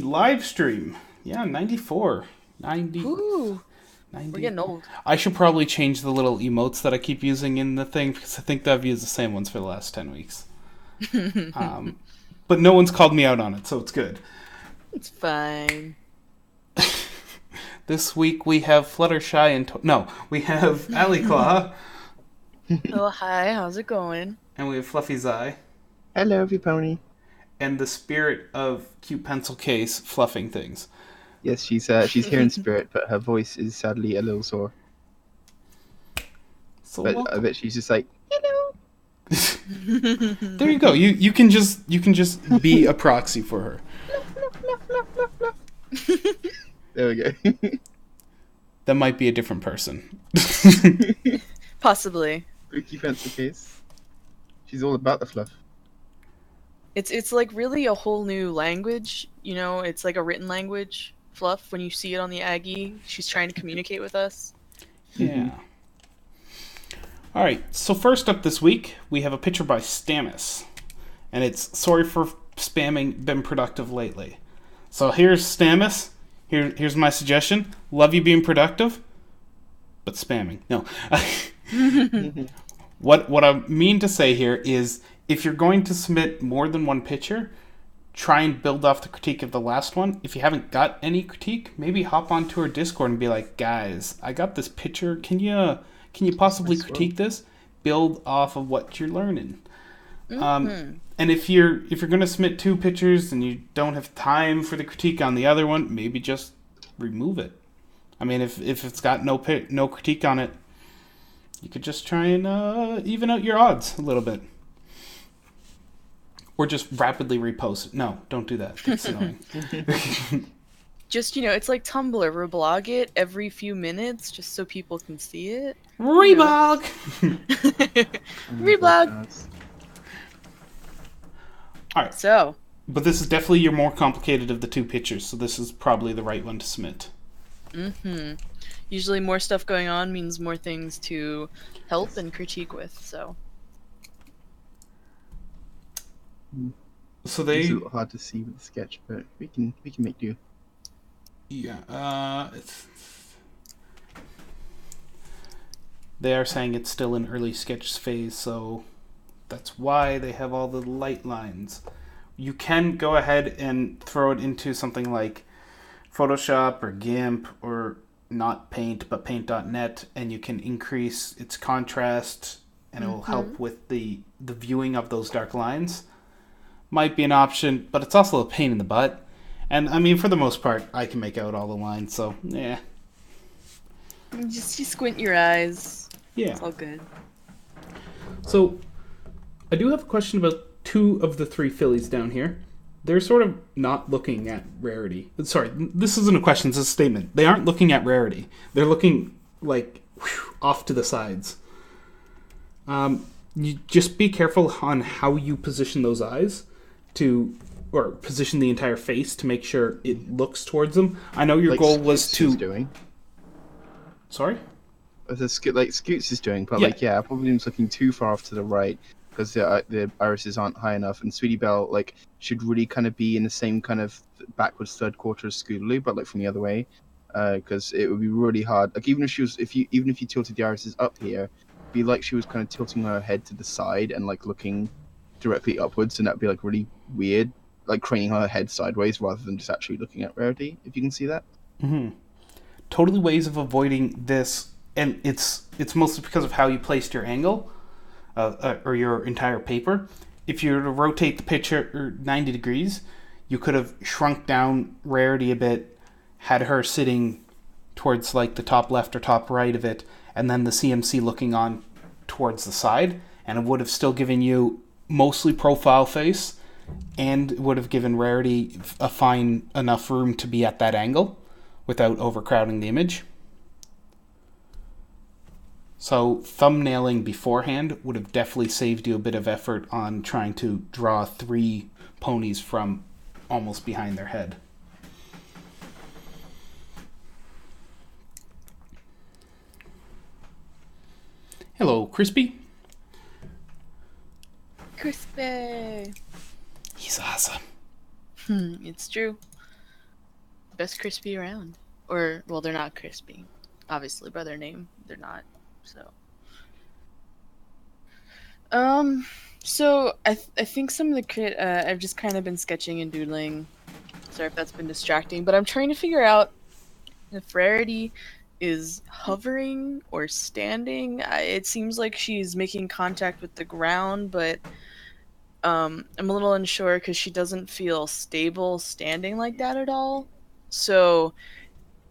Live stream. Yeah, 94. 90, Ooh, we're 90. getting old. I should probably change the little emotes that I keep using in the thing because I think that I've used the same ones for the last 10 weeks. But no one's called me out on it, so it's good. It's fine. This week we have Fluttershy and... no, we have Aliclaw Oh, hi, how's it going? and we have Fluffy's Eye Hello, Pony. and the spirit of Cute Pencil Case fluffing things. Yes, she's here in spirit, but her voice is sadly a little sore. So But I welcome. bet she's just like, hello. There you go. You can just be a proxy for her. There we go. That might be a different person. Possibly. Spooky pencil case. She's all about the fluff. It's like really a whole new language, you know, it's like a written language, Fluff, when you see it on the Aggie. She's trying to communicate with us. Yeah. All right. So first up this week, we have a picture by Stamus, and it's sorry for spamming. Been productive lately. So here's Stamus. Here's my suggestion. Love you being productive, but spamming. No. What I mean to say here is, if you're going to submit more than one picture, try and build off the critique of the last one. If you haven't got any critique, maybe hop onto our Discord and be like, guys, I got this picture. Can you possibly critique this? Build off of what you're learning. And if you're going to submit two pictures and you don't have time for the critique on the other one, maybe just remove it. I mean, if it's got no critique on it, you could just try and even out your odds a little bit. Or just rapidly repost it. No, don't do that. It's annoying. Just, it's like Tumblr, reblog it every few minutes just so people can see it. Reblog! Reblog! Alright, So, but this is definitely your more complicated of the two pictures, so this is probably the right one to submit. usually more stuff going on means more things to help and critique with, so. So It's they... a little hard to see with the sketch, but we can make do. Yeah, they are saying it's still in early sketch phase, so that's why they have all the light lines. You can go ahead and throw it into something like Photoshop or GIMP or not Paint, but Paint.net, and you can increase its contrast, and it will help with the viewing of those dark lines. Might be an option, but it's also a pain in the butt. And I mean, for the most part, I can make out all the lines, so yeah. Just you squint your eyes. Yeah. It's all good. So, I do have a question about two of the three fillies down here. They're sort of not looking at rarity. Sorry, this isn't a question, it's a statement. They aren't looking at rarity. They're looking, like, off to the sides. You just be careful on how you position those eyes or position the entire face to make sure it looks towards them. I know your goal was Scoots to... doing. Sorry? Like Scoots is doing, but Yeah. probably was looking too far off to the right because the irises aren't high enough, and Sweetie Belle should really kind of be in the same kind of backwards third quarter as Scootaloo, but from the other way, because it would be really hard. Like even if you tilted the irises up here, it'd be like she was kind of tilting her head to the side and looking directly upwards, and that'd be really weird, like craning her head sideways rather than just actually looking at rarity. If you can see that. Totally ways of avoiding this, and it's mostly because of how you placed your angle or your entire paper. If you were to rotate the picture 90 degrees, you could have shrunk down rarity a bit, had her sitting towards the top left or top right of it, and then the CMC looking on towards the side, and it would have still given you mostly profile face, and it would have given rarity a fine enough room to be at that angle without overcrowding the image. So thumbnailing beforehand would have definitely saved you a bit of effort on trying to draw three ponies from almost behind their head. Hello, Crispy. Crispy! He's awesome. It's true. Best crispy around. Or, well, they're not crispy. Obviously, by their name, they're not. So. Um, so I think some of the I've just kind of been sketching and doodling. Sorry if that's been distracting, but I'm trying to figure out if Rarity is hovering or standing. It seems like she's making contact with the ground, but I'm a little unsure because she doesn't feel stable standing like that at all. So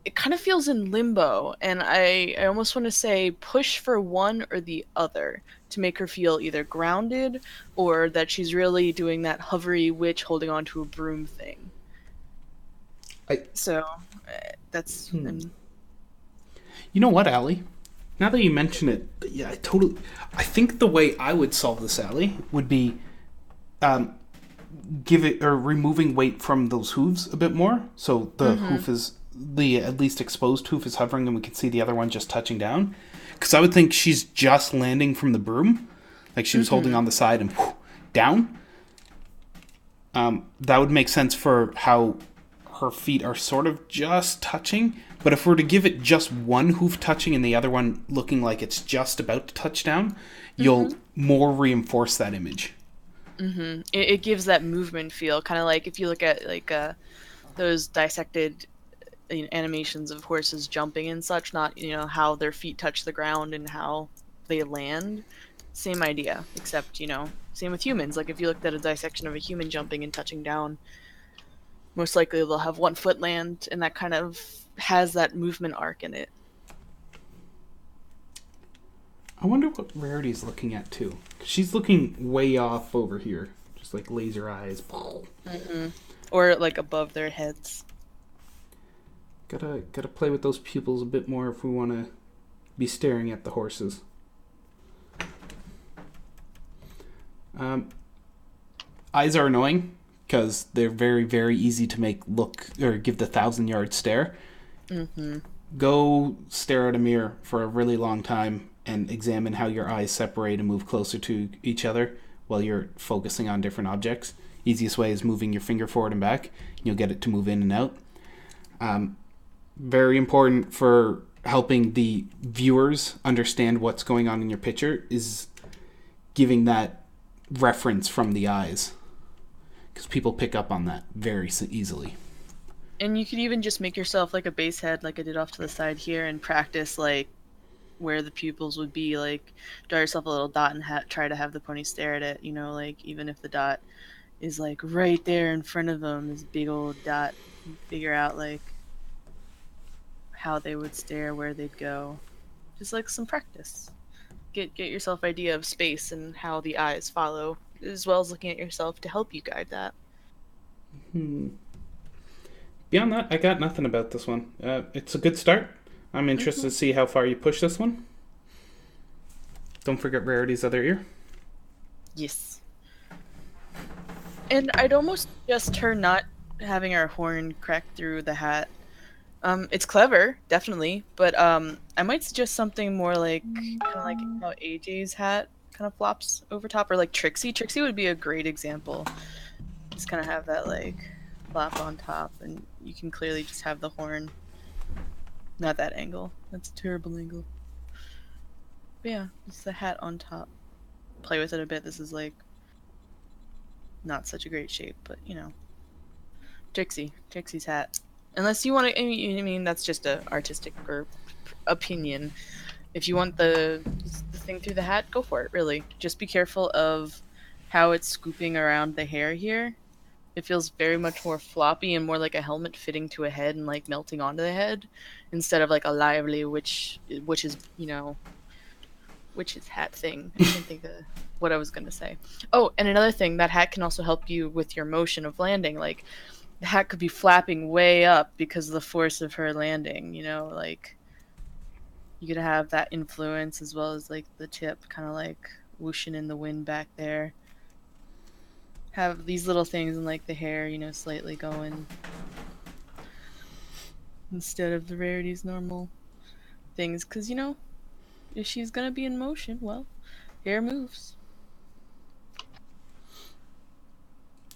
it kind of feels in limbo, and I almost want to say push for one or the other to make her feel either grounded or that she's really doing that hovery witch holding onto a broom thing. I So that's You know what, Allie? Now that you mention it, yeah, I think the way I would solve this, Allie, would be um, give it or removing weight from those hooves a bit more, so the hoof is the at least exposed hoof is hovering, and we can see the other one just touching down. Because I would think she's just landing from the broom, like she was holding on the side and down. That would make sense for how her feet are sort of just touching. But if we're to give it just one hoof touching and the other one looking like it's just about to touch down, you'll more reinforce that image. it gives that movement feel, kind of like if you look at like those dissected animations of horses jumping and such, not how their feet touch the ground and how they land. Same idea, except same with humans. Like if you looked at a dissection of a human jumping and touching down, most likely they'll have one foot land, and that kind of has that movement arc in it. I wonder what Rarity's looking at too. She's looking way off over here, just like laser eyes. Or like above their heads. Gotta play with those pupils a bit more if we want to be staring at the horses. Eyes are annoying because they're very, very easy to make look or give the 1,000-yard stare. Go stare at a mirror for a really long time and examine how your eyes separate and move closer to each other while you're focusing on different objects. Easiest way is moving your finger forward and back. You'll get it to move in and out. Very important for helping the viewers understand what's going on in your picture is giving that reference from the eyes, because people pick up on that very easily. And you could even just make yourself like a base head, like I did off to the side here, and practice like where the pupils would be. Like draw yourself a little dot and try to have the pony stare at it. Like even if the dot is like right there in front of them, this big old dot, figure out like how they would stare, where they'd go. Just like some practice. Get yourself idea of space and how the eyes follow, as well as looking at yourself to help you guide that. Beyond that, I got nothing about this one. It's a good start. I'm interested to see how far you push this one. Don't forget Rarity's other ear. Yes. And I'd almost suggest her not having her horn crack through the hat. It's clever, definitely, but I might suggest something more like kind of like how AJ's hat kind of flops over top, or like Trixie. Trixie would be a great example. Just kind of have that like flop on top, and you can clearly just have the horn. Not that angle. That's a terrible angle. But yeah, it's the hat on top. Play with it a bit. This is like not such a great shape, but Trixie's hat. Unless you want to, I mean, that's just a artistic or opinion. If you want the thing through the hat, go for it. Really, just be careful of how it's scooping around the hair here. It feels very much more floppy and more like a helmet fitting to a head and like melting onto the head, instead of like a lively witch's hat thing. I can't think of what I was gonna say. Oh, and another thing, that hat can also help you with your motion of landing. Like the hat could be flapping way up because of the force of her landing. Like you could have that influence as well as like the tip kind of like whooshing in the wind back there. Have these little things in like the hair, slightly going instead of the Rarity's normal things, because if she's gonna be in motion, well, hair moves.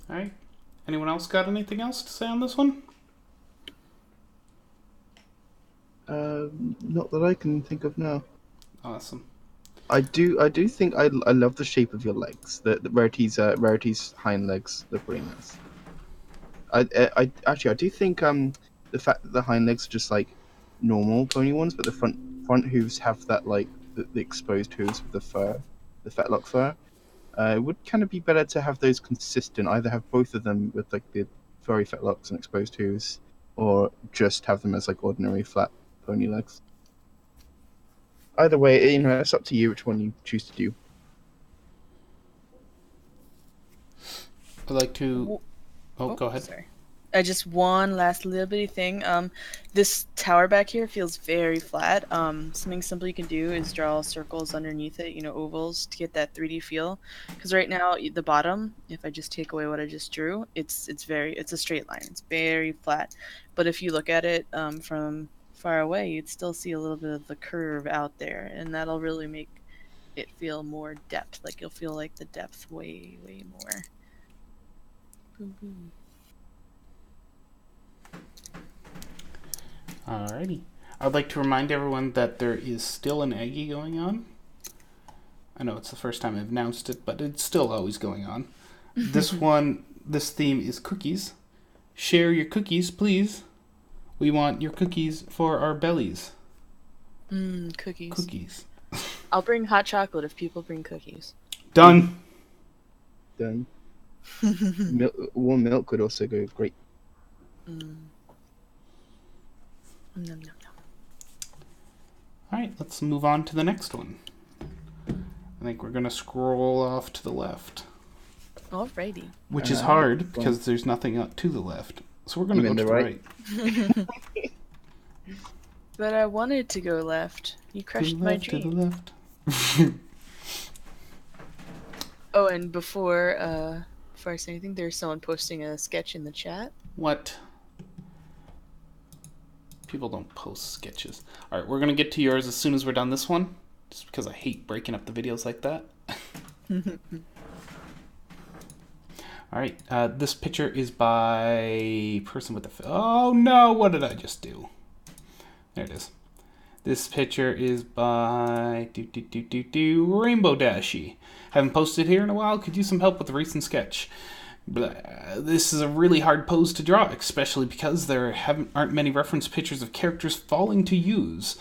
All right. Anyone else got anything else to say on this one? Not that I can think of now. Awesome. I do think I love the shape of your legs. The Rarity's hind legs look really nice. I actually I do think the fact that the hind legs are just like normal pony ones, but the front hooves have that like the exposed hooves with the fur, the fetlock fur. It would kind of be better to have those consistent. Either have both of them with like the furry fetlocks and exposed hooves, or just have them as like ordinary flat pony legs. Either way, it's up to you which one you choose to do. I'd like to. W- Oh, Oh, go ahead. sorry. I just one last little bitty thing. This tower back here feels very flat. Something simple you can do is draw circles underneath it, ovals to get that 3D feel. Because right now the bottom, if I just take away what I just drew, it's a straight line. It's very flat. But if you look at it from far away, you'd still see a little bit of the curve out there, and that'll really make it feel more depth. Like you'll feel like the depth way, way more. Boom, boom. Alrighty. I'd like to remind everyone that there is still an Aggie going on. I know it's the first time I've announced it, but it's still always going on. This theme is cookies. Share your cookies, please. We want your cookies for our bellies. Cookies. Cookies. I'll bring hot chocolate if people bring cookies. Done. Done. Warm milk would also go great. Nom, nom, nom. Alright, let's move on to the next one. I think we're going to scroll off to the left. Alrighty. Which is hard because there's nothing to the left. So we're going to go to the right. But I wanted to go left. You crushed my To the dream. left. Oh, and before I say anything, there's someone posting a sketch in the chat. What? People don't post sketches. Alright, we're going to get to yours as soon as we're done this one. Just because I hate breaking up the videos like that. Alright, this picture is by person with the... Oh no, what did I just do? There it is. This picture is by Rainbow Dashy. Haven't posted here in a while. Could use some help with the recent sketch. This is a really hard pose to draw, especially because there aren't many reference pictures of characters falling to use.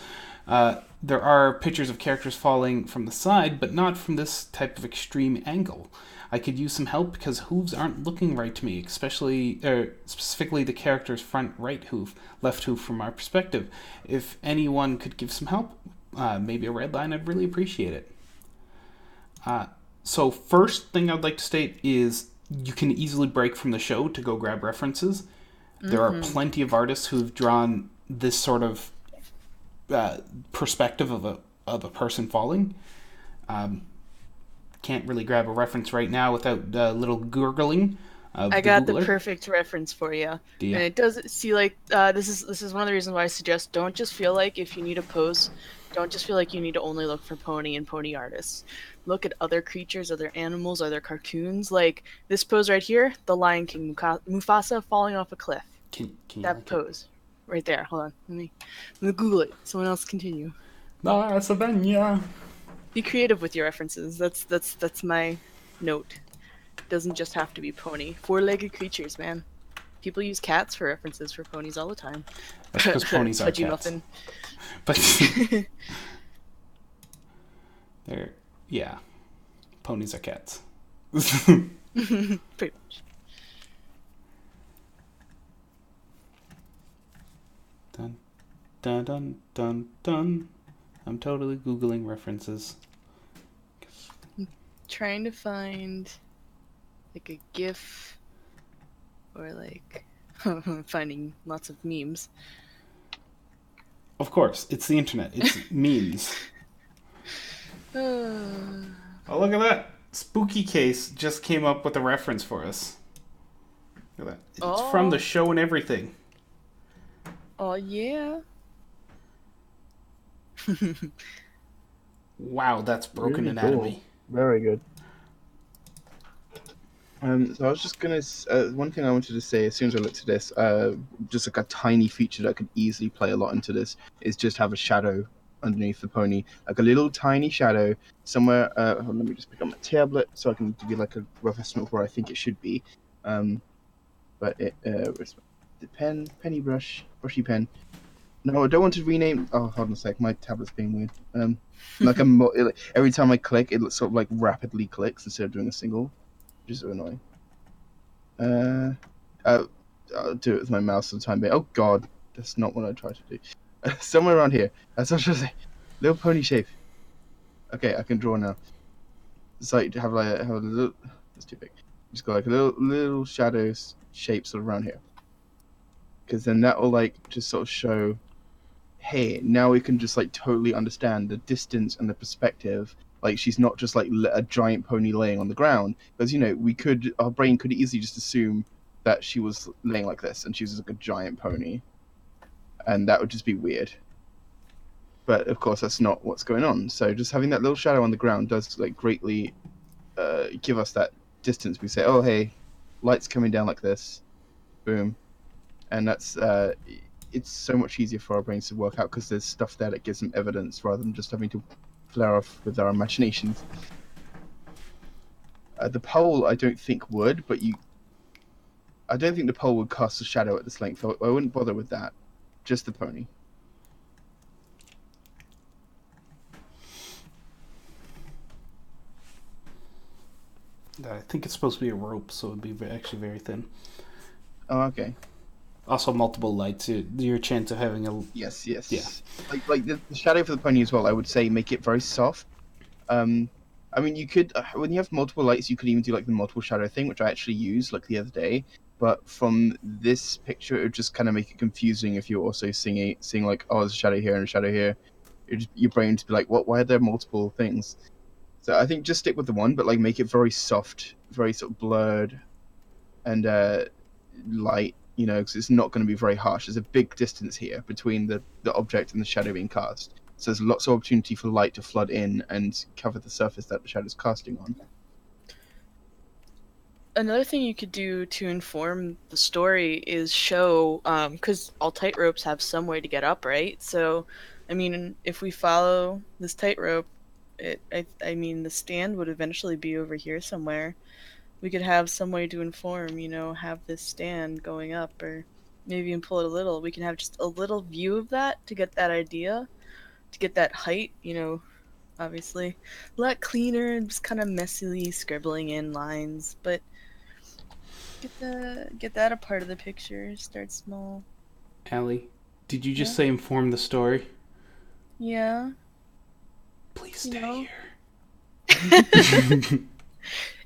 There are pictures of characters falling from the side, but not from this type of extreme angle. I could use some help because hooves aren't looking right to me, specifically the character's front right hoof, left hoof from our perspective. If anyone could give some help, maybe a red line, I'd really appreciate it. So first thing I'd like to state is you can easily break from the show to go grab references. There are plenty of artists who've drawn this sort of perspective of a person falling. Can't really grab a reference right now without a little gurgling. I got the perfect reference for you. And it does see like this is one of the reasons why I suggest don't just feel like if you need a pose, don't just feel like you need to only look for pony and pony artists. Look at other creatures, other animals, other cartoons. Like this pose right here, the Lion King, Mufasa falling off a cliff. Can that pose right there. Hold on, let me Google it. Someone else continue. No, Savannah. Be creative with your references. That's my note. It doesn't just have to be pony. Four-legged creatures, man. People use cats for references for ponies all the time. That's because ponies are cats. Muffin. But they're ponies are cats. Pretty much. Dun dun dun dun dun. I'm totally Googling references. I'm trying to find like a GIF or like finding lots of memes. Of course, it's the internet. It's memes. Oh, look at that. Spooky Case just came up with a reference for us. Look at that. It's from the show and everything. Oh, yeah. Wow, that's broken really anatomy. Cool. Very good. So I was just gonna. One thing I wanted to say as soon as I looked at this, just like a tiny feature that could easily play a lot into this is just have a shadow underneath the pony, like a little tiny shadow somewhere. Hold on, let me just pick up my tablet so I can give you like a rough estimate of where I think it should be. But where's the pen, penny brush, brushy pen. No, I don't want to rename. Oh, hold on a sec, my tablet's being weird. Like every time I click, it sort of like rapidly clicks instead of doing a single, which is so annoying. I'll do it with my mouse for the time being. Oh god, that's not what I tried to do. Somewhere around here. That's what I should say. Little pony shape. Okay, I can draw now. It's like have a little. That's too big. Just got like a little shadows shape sort of around here. Because then that will like just sort of show. Hey, now we can just like totally understand the distance and the perspective. Like she's not just like a giant pony laying on the ground, because our brain could easily just assume that she was laying like this and she was like a giant pony, and that would just be weird. But of course, that's not what's going on. So just having that little shadow on the ground does like greatly give us that distance. We say, oh hey, light's coming down like this, boom, and that's it's so much easier for our brains to work out because there's stuff there that gives them evidence rather than just having to flare off with our imaginations. The pole, I don't think would, but I don't think the pole would cast a shadow at this length. I wouldn't bother with that. Just the pony. I think it's supposed to be a rope, so it'd be actually very thin. Oh, okay. Also, multiple lights. Your chance of having a... Yes. Yeah. Like the shadow for the pony as well, I would say make it very soft. I mean, you could... when you have multiple lights, you could even do like the multiple shadow thing, which I actually used like the other day. But from this picture, it would just kind of make it confusing if you're also seeing like, oh, there's a shadow here and a shadow here. Your brain would be like, what? Why are there multiple things? So I think just stick with the one, but like make it very soft, very sort of blurred, and light. Because it's not going to be very harsh. There's a big distance here between the object and the shadow being cast. So there's lots of opportunity for light to flood in and cover the surface that the shadow's casting on. Another thing you could do to inform the story is show, because all tightropes have some way to get up, right? So, I mean, if we follow this tightrope, I mean, the stand would eventually be over here somewhere. We could have some way to inform, have this stand going up, or maybe even pull it a little. We can have just a little view of that to get that idea, to get that height, obviously. A lot cleaner and just kind of messily scribbling in lines, but get that a part of the picture. Start small. Allie, did you just say inform the story? Yeah. Please stay here.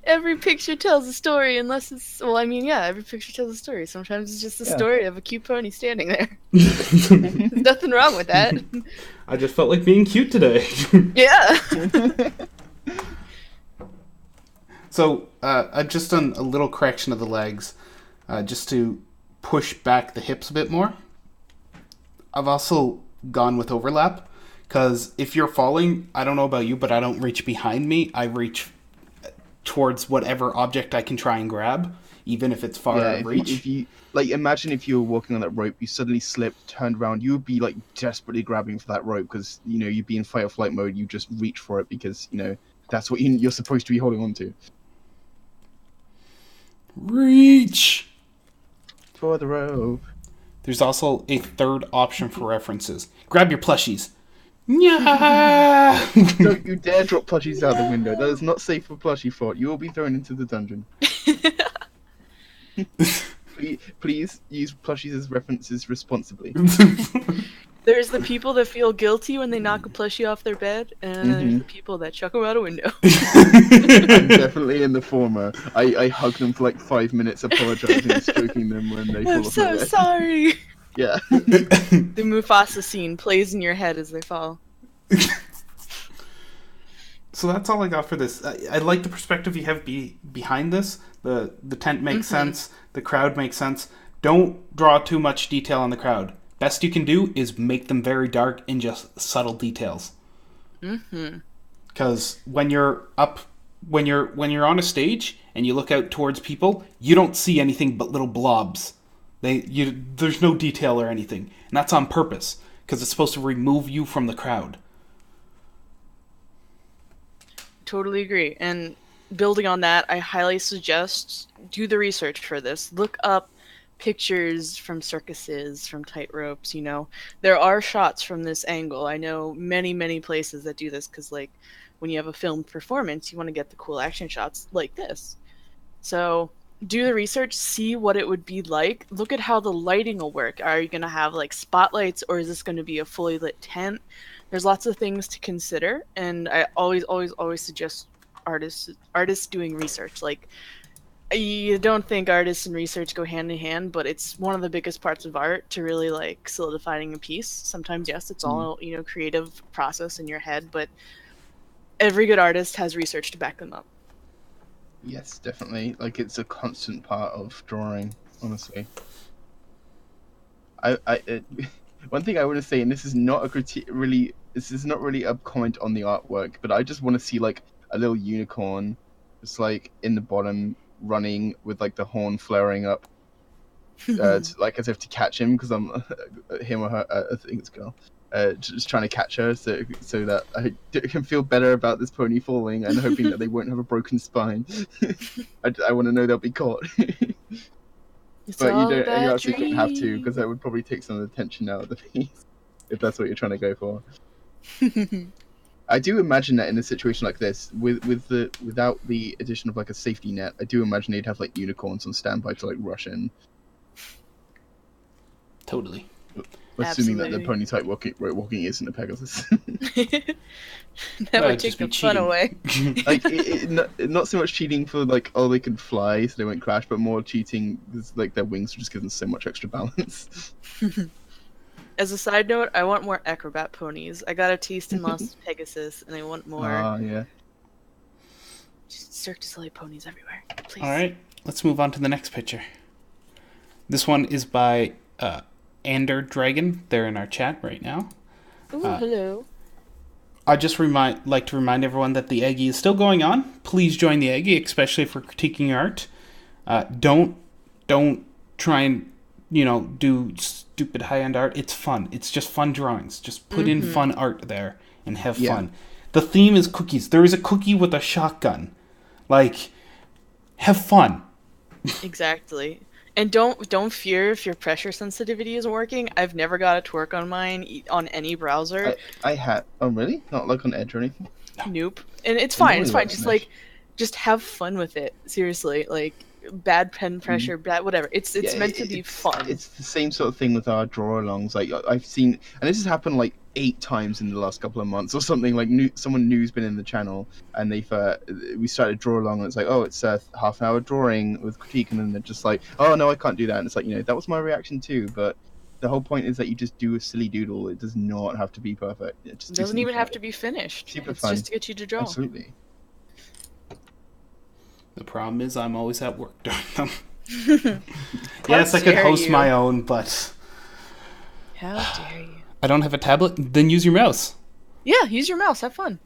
Every picture tells a story, unless it's... Well, I mean, yeah, every picture tells a story. Sometimes it's just the story of a cute pony standing there. There's nothing wrong with that. I just felt like being cute today. Yeah. So, I've just done a little correction of the legs, just to push back the hips a bit more. I've also gone with overlap, because if you're falling, I don't know about you, but I don't reach behind me. I reach towards whatever object I can try and grab, even if it's far out of reach. If you like, imagine if you were walking on that rope, you suddenly slipped, turned around, you would be like desperately grabbing for that rope because you'd be in fight or flight mode. You just reach for it because that's what you're supposed to be holding on to. Reach for the rope. There's also a third option for references. Grab your plushies. Yeah. Don't you dare drop plushies out the window. That is not safe for plushie fort. You will be thrown into the dungeon. Please use plushies as references responsibly. There's the people that feel guilty when they knock a plushie off their bed, and there's the people that chuck them out a window. I'm definitely in the former. I hug them for like 5 minutes, apologizing and stroking them when they fall off I'm so sorry. Yeah. The Mufasa scene plays in your head as they fall. So that's all I got for this. I like the perspective you have behind this. The tent makes sense. The crowd makes sense. Don't draw too much detail on the crowd. Best you can do is make them very dark and just subtle details. Because when you're up when you're on a stage and you look out towards people, you don't see anything but little blobs. There's no detail or anything, and that's on purpose because it's supposed to remove you from the crowd. Totally agree. And building on that, I highly suggest do the research for this. Look up pictures from circuses, from tightropes, you know. There are shots from this angle. I know many, many places that do this because, like, when you have a filmed performance, you want to get the cool action shots like this. So do the research, see what it would be like. Look at how the lighting will work. Are you going to have, like, spotlights, or is this going to be a fully lit tent? There's lots of things to consider, and I always, always, always suggest artists doing research. Like, you don't think artists and research go hand in hand, but it's one of the biggest parts of art to really, like, solidifying a piece. Sometimes, yes, it's all, you know, creative process in your head, but every good artist has research to back them up. Yes, definitely. Like, it's a constant part of drawing, honestly. One thing I want to say, and this is not a critique, really, this is not really a comment on the artwork, but I just want to see, like, a little unicorn, just, like, in the bottom, running with, like, the horn flaring up, like, as if to catch him, because I'm him or her, I think it's a girl, just trying to catch her, so that I can feel better about this pony falling, and hoping that they won't have a broken spine. I want to know they'll be caught. But you actually don't have to, because that would probably take some of the tension out of the piece, if that's what you're trying to go for. I do imagine that in a situation like this, without the addition of, like, a safety net, I do imagine they'd have, like, unicorns on standby to, like, rush in. Totally. Assuming that the pony type walking isn't a Pegasus. That would take the fun away. Like, not so much cheating for, like, oh, they can fly so they won't crash, but more cheating because, like, their wings just give them so much extra balance. As a side note, I want more acrobat ponies. I got a taste in Lost Pegasus, and I want more. Yeah. Just Cirque du Soleil ponies everywhere, please. All right, let's move on to the next picture. This one is by Ander Dragon. They're in our chat right now. Ooh, hello. I just like to remind everyone that the Eggie is still going on. Please join the Eggie, especially for critiquing art. Don't try and, you know, do stupid high-end art. It's fun. It's just fun drawings. Just put in fun art there and have fun. The theme is cookies. There is a cookie with a shotgun. Like, have fun. Exactly. And don't fear if your pressure sensitivity isn't working. I've never got it to work on mine on any browser. I had. Oh, really? Not like on Edge or anything? Nope. And it's fine. It's fine. Just have fun with it. Seriously, like, bad pen pressure, bad whatever. It's meant to be fun. It's the same sort of thing with our draw-alongs. Like, I've seen, and this has happened like 8 times in the last couple of months or something. Like, someone new's been in the channel, and we started draw-along, and it's like, oh, it's a half-an-hour drawing with critique, and then they're just like, oh no, I can't do that. And it's like, you know, that was my reaction too. But the whole point is that you just do a silly doodle. It does not have to be perfect. It doesn't even have to be finished. It's fun. Just to get you to draw. Absolutely. The problem is I'm always at work during them. Yes, I could host my own, but... How dare you? I don't have a tablet? Then use your mouse. Yeah, use your mouse. Have fun.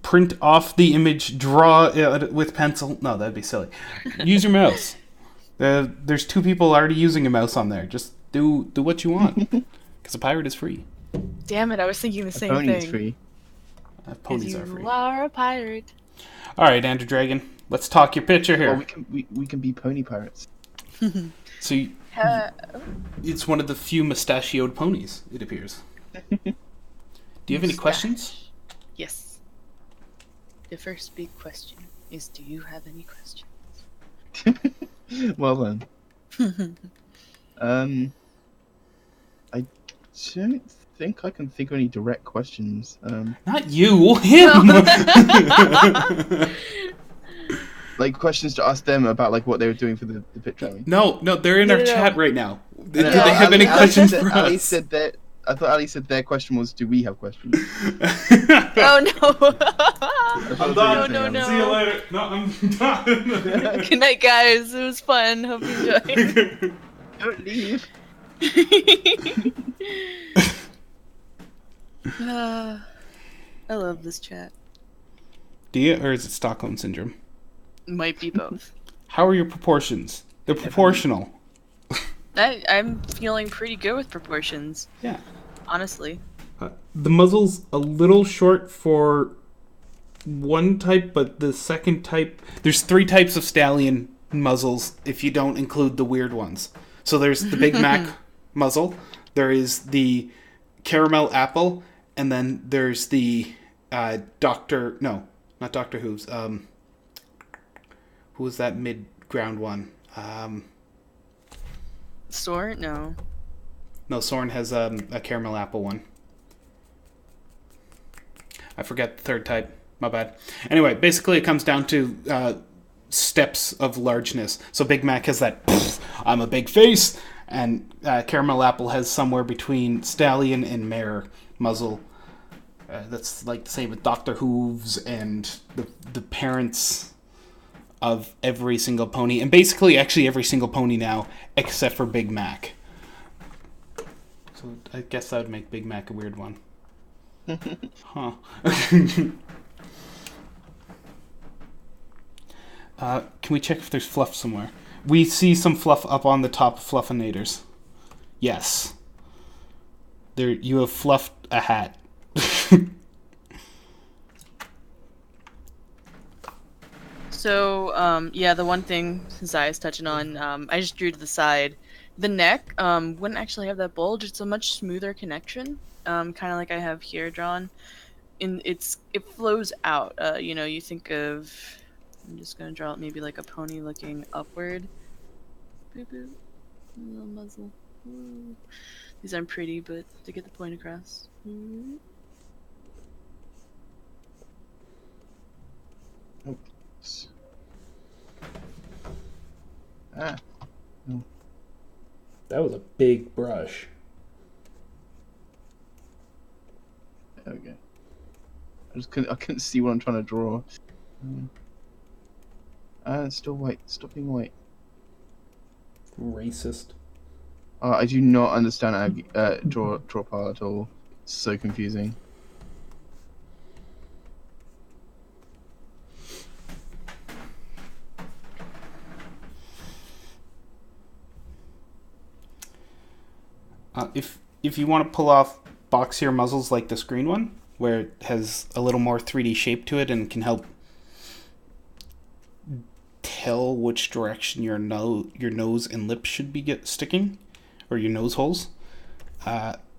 Print off the image, draw it with pencil. No, that'd be silly. Use your mouse. There's 2 people already using a mouse on there. Just do what you want. Because a pirate is free. Damn it, I was thinking the same thing. Pony's free. Ponies are free. You are a pirate. All right, Andrew Dragon, let's talk your picture here. Well, we can be pony pirates. So it's one of the few mustachioed ponies, it appears. Do you have any questions? Yes. The first big question is, do you have any questions? Well then. I don't think I can think of any direct questions. Not you, him! Like, questions to ask them about, like, what they were doing for the picture. No, they're in our chat right now. Do they No, have any questions for us? I thought Ali said their question was, do we have questions? Oh, no. I'm done. No. See you later. No, I'm done. Good night, guys. It was fun. Hope you enjoyed. Don't leave. I love this chat. Do you, or is it Stockholm syndrome? Might be both. How are your proportions? They're proportional. I'm feeling pretty good with proportions. Yeah. Honestly. The muzzle's a little short for one type, but the second type... There's 3 types of stallion muzzles if you don't include the weird ones. So there's the Big Mac muzzle, there is the caramel apple, and then there's the Doctor... No, not Doctor Who's. Who was that mid-ground one? Soren? No. No, Soren has a caramel apple one. I forget the third type. My bad. Anyway, basically it comes down to steps of largeness. So Big Mac has that, I'm a big face, and Caramel Apple has somewhere between Stallion and Mare muzzle. That's like the same with Dr. Hooves and the parents of every single pony, and basically actually every single pony now, except for Big Mac. So I guess that would make Big Mac a weird one. Huh. Can we check if there's fluff somewhere? We see some fluff up on the top of Fluffinators. Yes. There, you have fluffed a hat. So, yeah, the one thing Zaya's touching on, I just drew to the side. The neck wouldn't actually have that bulge. It's a much smoother connection, kind of like I have here drawn. It flows out. You think of... I'm just going to draw it maybe like a pony looking upward. Boop, boop. Little muzzle. Ooh. These aren't pretty, but to get the point across. Ooh. Oops. Ah. No. That was a big brush. There we go. I couldn't see what I'm trying to draw. It's still white. Stop being white. Racist. I do not understand draw pile at all. It's so confusing. If you want to pull off boxier muzzles like this green one, where it has a little more 3D shape to it and can help tell which direction your nose and lips should be sticking, or your nose holes,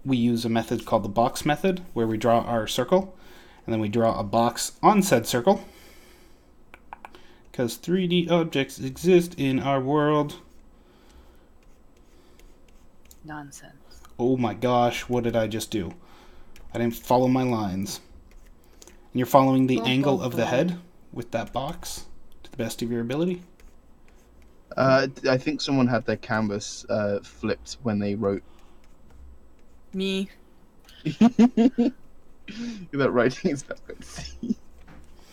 we use a method called the box method, where we draw our circle, and then we draw a box on said circle, because 3D objects exist in our world. Nonsense. Oh my gosh, what did I just do? I didn't follow my lines. And you're following the angle of the head with that box to the best of your ability? I think someone had their canvas flipped when they wrote. Me. That writing is backwards.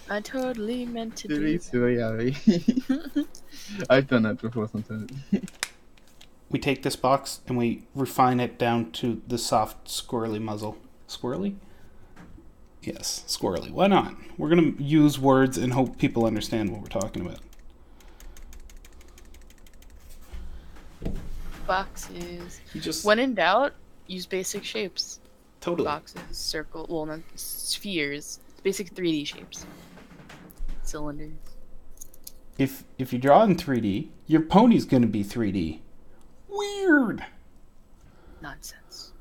I totally meant to do that. I've done that before sometimes. We take this box and we refine it down to the soft, squirrely muzzle. Squirrely? Yes, squirrely. Why not? We're going to use words and hope people understand what we're talking about. Boxes. When in doubt, use basic shapes. Totally. Boxes, circle, well, not spheres. Basic 3D shapes. Cylinders. If you draw in 3D, your pony's going to be 3D. Weird. Nonsense.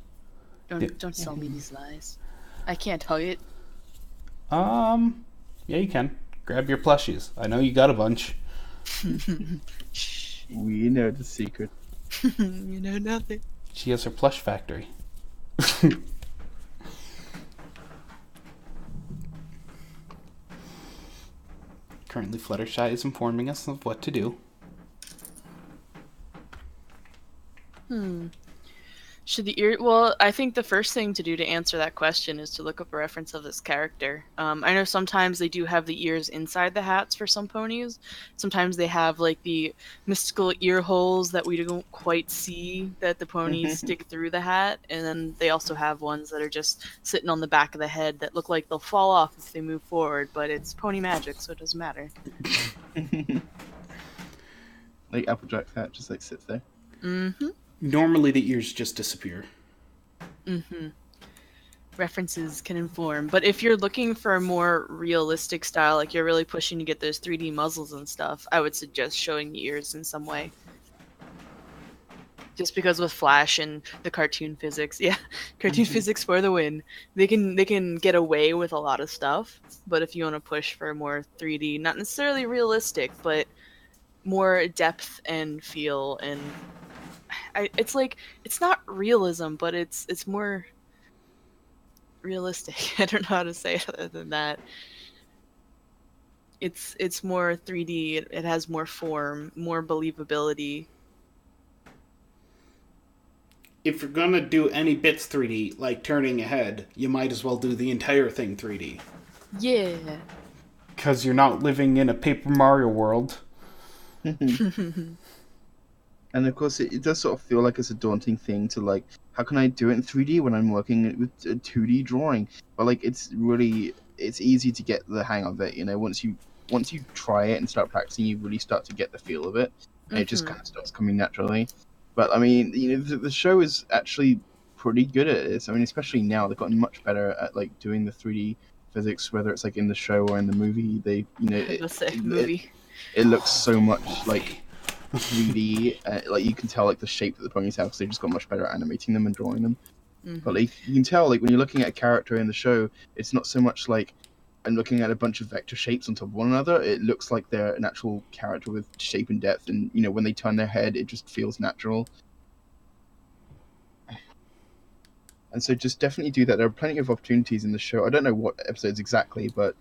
Don't sell me these lies. I can't tell it. Yeah, you can. Grab your plushies. I know you got a bunch. Shh. We know the secret. You know nothing. She has her plush factory. Currently, Fluttershy is informing us of what to do. Should the ear? Well, I think the first thing to do to answer that question is to look up a reference of this character. I know sometimes they do have the ears inside the hats for some ponies. Sometimes they have like the mystical ear holes that we don't quite see that the ponies stick through the hat, and then they also have ones that are just sitting on the back of the head that look like they'll fall off if they move forward. But it's pony magic, so it doesn't matter. Like Applejack's hat just like sits there. Mm-hmm. Normally the ears just disappear. Mm-hmm. References can inform, but if you're looking for a more realistic style, like you're really pushing to get those 3D muzzles and stuff, I would suggest showing the ears in some way. Just because with Flash and the cartoon physics, cartoon physics for the win. They can get away with a lot of stuff, but if you want to push for a more 3D, not necessarily realistic, but more depth and feel, and it's like it's not realism, but it's more realistic. I don't know how to say it other than that. It's more 3D. It has more form, more believability. If you're gonna do any bits 3D, like turning a head, you might as well do the entire thing 3D. Yeah. Because you're not living in a Paper Mario world. And of course, it does sort of feel like it's a daunting thing to like, how can I do it in 3D when I'm working with a 2D drawing? But like, it's easy to get the hang of it. You know, once you try it and start practicing, you really start to get the feel of it, and it just kind of starts coming naturally. But I mean, you know, the show is actually pretty good at this. I mean, especially now they've gotten much better at like doing the 3D physics, whether it's like in the show or in the movie. They, you know, movie. It looks so much like 3D, like you can tell like the shape that the ponies have, because they've just got much better at animating them and drawing them. But like you can tell, like when you're looking at a character in the show, it's not so much like I'm looking at a bunch of vector shapes on top of one another. It looks like they're an actual character with shape and depth, and you know, when they turn their head, it just feels natural. And so just definitely do that. There are plenty of opportunities in the show. I don't know what episodes exactly, but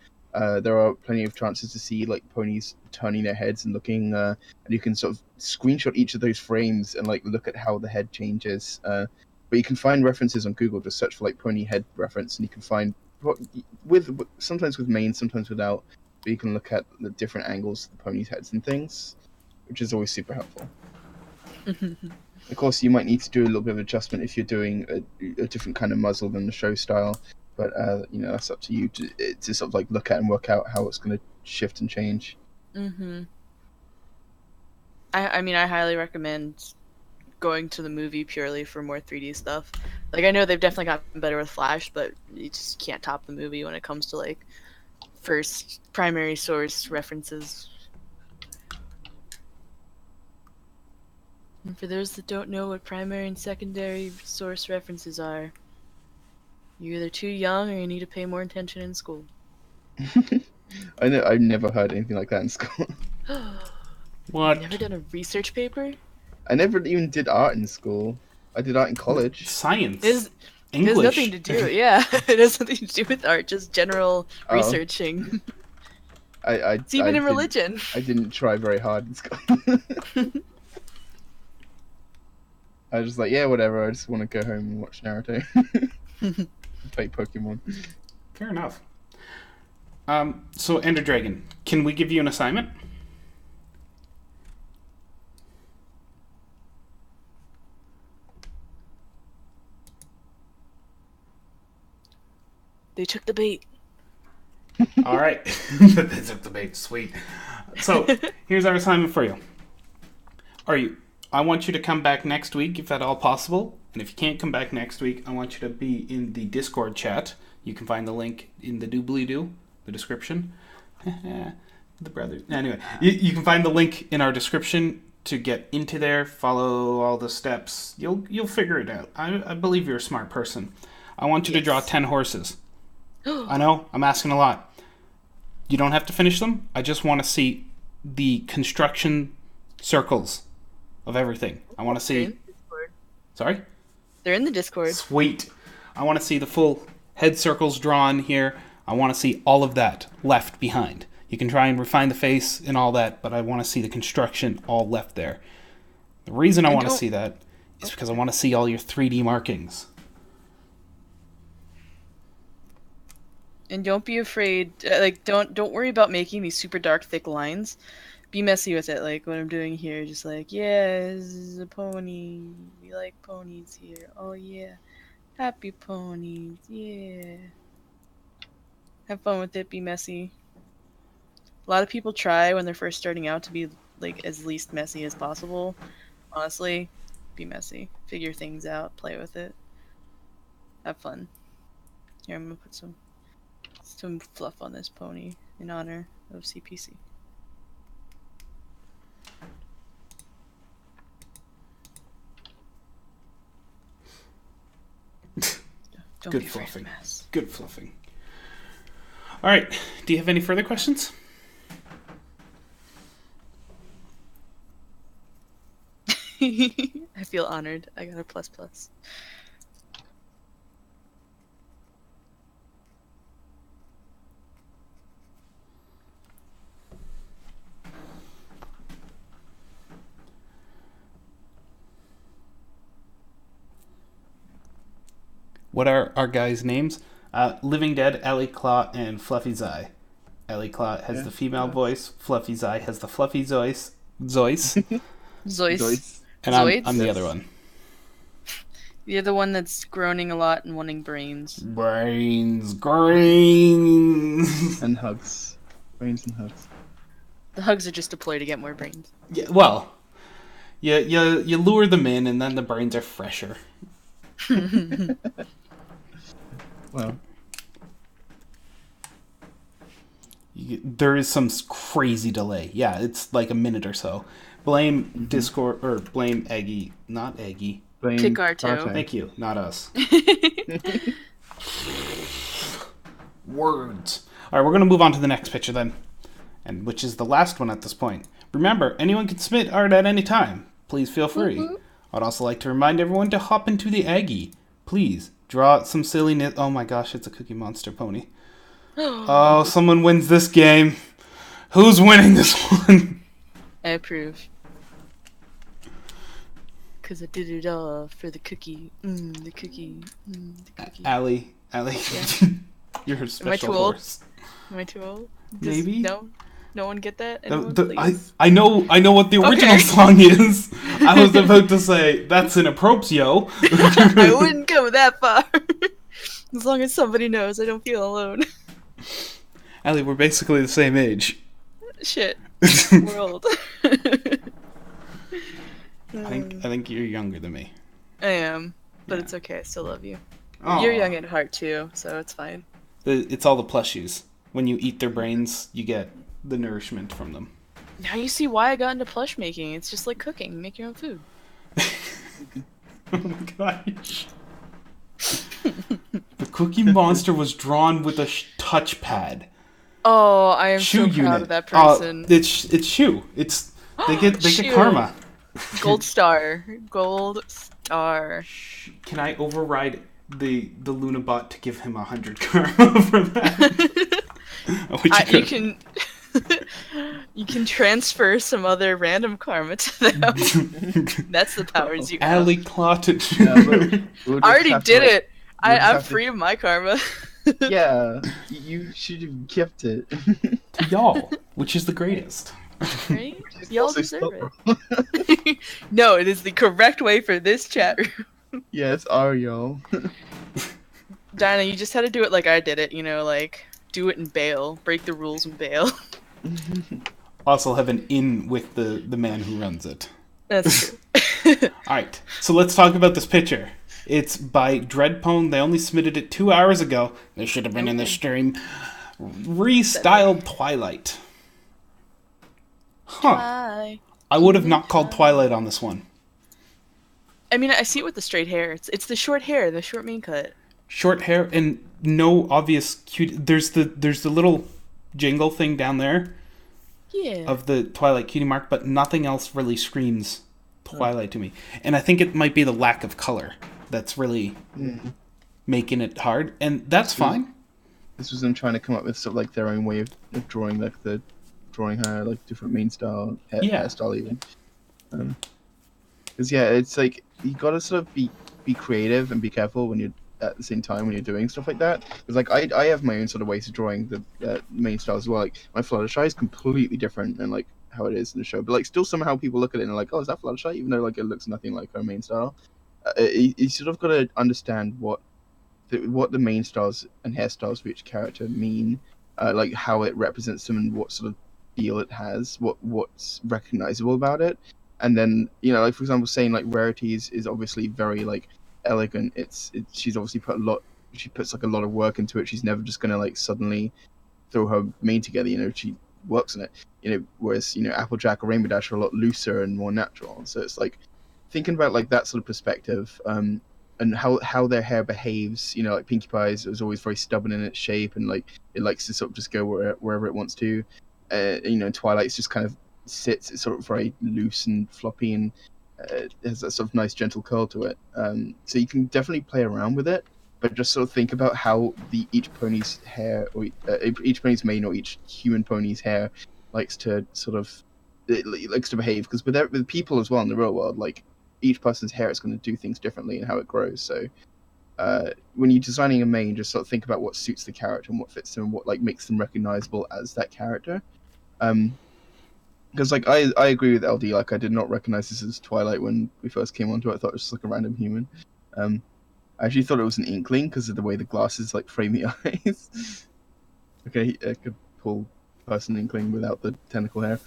there are plenty of chances to see like ponies turning their heads and looking, and you can sort of screenshot each of those frames and like look at how the head changes. But you can find references on Google. Just search for like pony head reference, and you can find sometimes with main, sometimes without. But you can look at the different angles of the ponies' heads and things, which is always super helpful. Of course, you might need to do a little bit of adjustment if you're doing a different kind of muzzle than the show style. But you know, that's up to you to sort of like look at and work out how it's going to shift and change. I mean, I highly recommend going to the movie purely for more 3D stuff. Like, I know they've definitely gotten better with Flash, but you just can't top the movie when it comes to like first primary source references. And for those that don't know what primary and secondary source references are, you're either too young or you need to pay more attention in school. I know, I've never heard anything like that in school. What? You've never done a research paper? I never even did art in school. I did art in college. Science. It has nothing to do. Yeah, it has nothing to do with art. Just general researching. It's even in religion. I didn't try very hard in school. I was just like, yeah, whatever. I just want to go home and watch Naruto. Play Pokemon. Fair enough. So, Ender Dragon, can we give you an assignment? They took the bait. All right. They took the bait. Sweet. So, here's our assignment for you. I want you to come back next week, if at all possible. And if you can't come back next week, I want you to be in the Discord chat. You can find the link in the doobly-doo, the description. The brother. Anyway, you can find the link in our description to get into there. Follow all the steps. You'll figure it out. I believe you're a smart person. I want you to draw 10 horses. I know, I'm asking a lot. You don't have to finish them. I just want to see the construction circles of everything. I want to see... Sorry? They're in the Discord. Sweet. I want to see the full head circles drawn here. I want to see all of that left behind. You can try and refine the face and all that, but I want to see the construction all left there. The reason I want to see that It's because I want to see all your 3D markings. And don't be afraid. Don't worry about making these super dark, thick lines. Be messy with it, like what I'm doing here. Just like, yeah, this is a pony. We like ponies here. Oh yeah, happy ponies. Yeah. Have fun with it. Be messy. A lot of people try when they're first starting out to be like as least messy as possible. Honestly, be messy. Figure things out. Play with it. Have fun. Here, I'm gonna put some fluff on this pony in honor of CPC. Don't Good be afraid of fluffing. mess. Good fluffing. All right. Do you have any further questions? I feel honored. I got a plus plus. What are our guys' names? Living Dead, Ellie Claw, and Fluffy Zai. Ellie Claw has the female voice. Fluffy Zai has the fluffy Zoice. Zeus. And I'm the other one. You're the one that's groaning a lot and wanting brains. Brains. And hugs. Brains and hugs. The hugs are just a ploy to get more brains. Yeah, well, you lure them in, and then the brains are fresher. Well, there is some crazy delay. Yeah, it's like a minute or so. Blame Discord, or blame Eggy, not Eggy. blame Picarto. Thank you, not us. Words. All right, we're going to move on to the next picture then, and which is the last one at this point. Remember, anyone can submit art at any time. Please feel free. Mm-hmm. I'd also like to remind everyone to hop into the Aggie. Please, draw some silliness. Oh my gosh, it's a Cookie Monster pony. Oh, someone wins this game. Who's winning this one? I approve. Because I did it all for the cookie. The cookie. The cookie. Allie. Yeah. You're a special too old? horse. Am I too old? Maybe. No one get that? Anyone, I know what the original Okay. song is. I was about to say, that's inappropriate. I wouldn't go that far. As long as somebody knows, I don't feel alone. Allie, we're basically the same age. Shit. We're old. I think you're younger than me. I am, but Yeah. it's okay. I still love you. Aw. You're young at heart too, so it's fine. It's all the plushies. When you eat their brains, you get the nourishment from them. Now you see why I got into plush making. It's just like cooking. Make your own food. Oh my gosh. The Cookie Monster was drawn with a touchpad. Oh, I am Shoe so proud unit. of that person. It's Shoe. They get Shoe. karma. Gold star. Gold star. Can I override the Lunabot to give him 100 karma for that? You can you can transfer some other random karma to them. That's the powers you have. Alley clotted. I I already did it. I'm free of my karma. Yeah, you should have kept it. To y'all, which is the greatest. Right? Y'all deserve it. No, it is the correct way for this chat room. Yes, are y'all. Dinah, you just had to do it like I did it, like do it and bail. Break the rules and bail. Also have an in with the man who runs it. That's true. Alright, so let's talk about this picture. It's by Dreadpone. They only submitted it 2 hours ago. They should have been in the stream. Restyled Twilight. Huh. Hi. I would have not called Twilight on this one. I mean, I see it with the straight hair. It's the short hair, the short main cut. Short hair and no obvious cute. There's the little jingle thing down there Yeah. of the Twilight cutie mark, but nothing else really screams Twilight to me. And I think it might be the lack of color that's really making it hard, and that's fine. This was them trying to come up with sort of like their own way of drawing, like drawing her like different main style, hairstyle even. Because yeah, it's like you gotta sort of be creative and be careful when you're at the same time when you're doing stuff like that. Because like I have my own sort of ways of drawing the main style as well. Like my Fluttershy is completely different than like how it is in the show, but like still somehow people look at it and are like, oh, is that Fluttershy? Even though like it looks nothing like her main style. You sort of got to understand what the main styles and hairstyles for each character mean, like how it represents them and what sort of feel it has, what's recognizable about it, and then like for example, saying like Rarities is obviously very like elegant. She's obviously she puts like a lot of work into it. She's never just gonna like suddenly throw her mane together. She works on it. Whereas Applejack or Rainbow Dash are a lot looser and more natural. So it's like thinking about like that sort of perspective, and how their hair behaves. Like Pinkie Pie's is always very stubborn in its shape, and like it likes to sort of just go wherever it wants to. Twilight's just kind of sits. It's sort of very loose and floppy, and has that sort of nice gentle curl to it. So you can definitely play around with it, but just sort of think about how each pony's hair, or each pony's mane, or each human pony's hair likes to sort of it likes to behave. Because with people as well in the real world, like each person's hair is going to do things differently and how it grows. So when you're designing a mane, just sort of think about what suits the character and what fits them and what like makes them recognizable as that character. Because like I agree with LD. Like I did not recognize this as Twilight when we first came onto it. I thought it was just like a random human. I actually thought it was an inkling because of the way the glasses like frame the eyes. Okay, I could pull person inkling without the tentacle hair.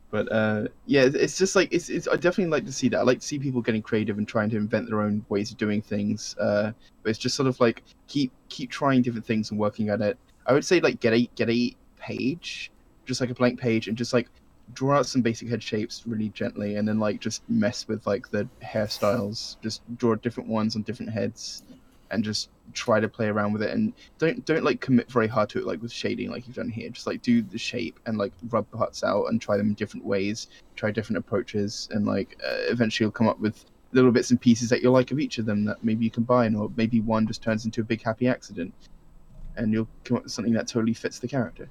But yeah, it's just like it's. I definitely like to see that. I like to see people getting creative and trying to invent their own ways of doing things. But it's just sort of like keep trying different things and working at it. I would say like get a page, just like a blank page, and just like draw out some basic head shapes really gently, and then like just mess with like the hairstyles. Just draw different ones on different heads, and just try to play around with it. And don't like commit very hard to it, like with shading, like you've done here. Just like do the shape and like rub parts out and try them in different ways. Try different approaches, and like eventually you'll come up with little bits and pieces that you like of each of them that maybe you combine, or maybe one just turns into a big happy accident, and you'll come up with something that totally fits the character.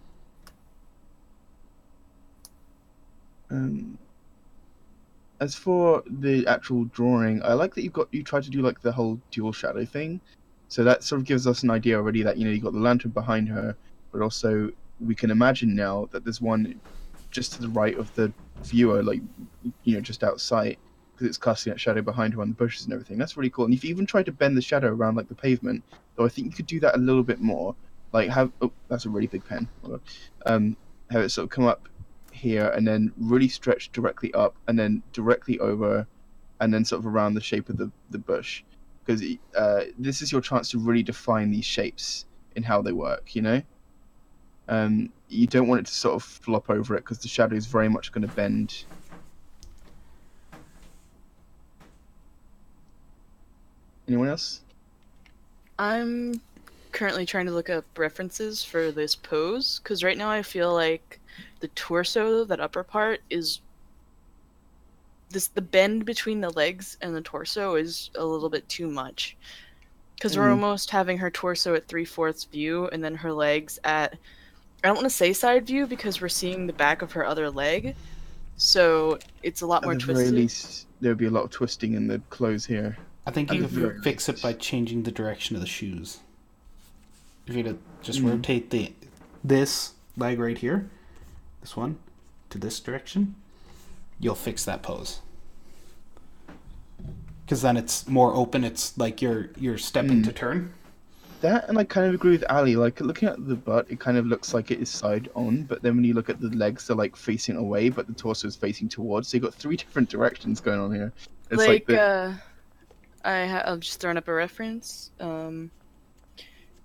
As for the actual drawing, I like that you try to do like the whole dual shadow thing. So that sort of gives us an idea already that you got the lantern behind her, but also we can imagine now that there's one just to the right of the viewer, like just outside, because it's casting that shadow behind her on the bushes and everything. That's really cool. And if you even try to bend the shadow around like the pavement, though, I think you could do that a little bit more. Like that's a really big pen. Have it sort of come up here and then really stretch directly up and then directly over and then sort of around the shape of the bush, because this is your chance to really define these shapes in how they work. You don't want it to sort of flop over it because the shadow is very much going to bend. Anyone else? I'm currently trying to look up references for this pose, because right now I feel like the torso, that upper part, is the bend between the legs and the torso is a little bit too much, because we're almost having her torso at 3/4 view and then her legs at, I don't want to say side view because we're seeing the back of her other leg, so it's a lot more twisted. At the very least, there would be a lot of twisting in the clothes here. I think you could fix it by changing the direction of the shoes. If you to just rotate this leg right here, this one, to this direction, you'll fix that pose. Because then it's more open. It's like you're stepping to turn. That, and I kind of agree with Ali. Like looking at the butt, it kind of looks like it is side on, but then when you look at the legs, they're like facing away, but the torso is facing towards. So you've got 3 different directions going on here. It's I'm just throwing up a reference.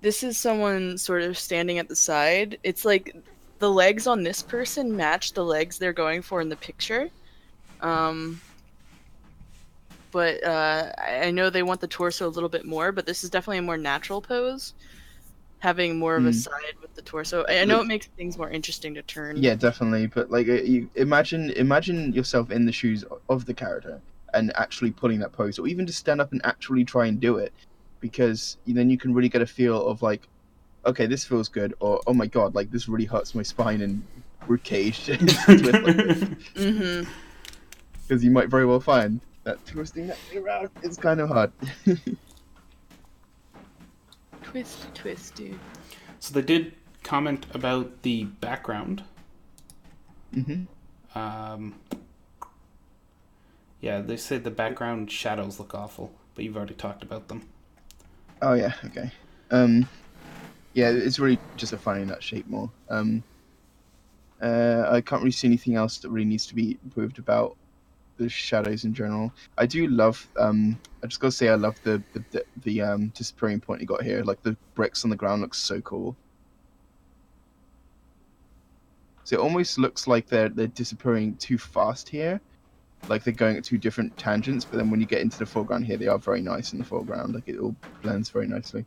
This is someone sort of standing at the side. It's like the legs on this person match the legs they're going for in the picture. But I know they want the torso a little bit more, but this is definitely a more natural pose, having more of a side with the torso. I know it makes things more interesting to turn. Yeah, definitely. But like, you imagine yourself in the shoes of the character and actually pulling that pose, or even just stand up and actually try and do it, because then you can really get a feel of like, okay, this feels good, or oh my god, like this really hurts my spine and ribcage. Because you might very well find that twisting that thing around is kind of hard. Twist, dude. So they did comment about the background. Mm-hmm. Yeah, they said the background shadows look awful, but you've already talked about them. Oh yeah, okay. Yeah, it's really just a funny that shape more. I can't really see anything else that really needs to be improved about the shadows in general. I do love. I just gotta say, I love the disappearing point you got here. Like the bricks on the ground looks so cool. So it almost looks like they're disappearing too fast here. Like they're going at two different tangents, but then when you get into the foreground here, they are very nice in the foreground. Like it all blends very nicely.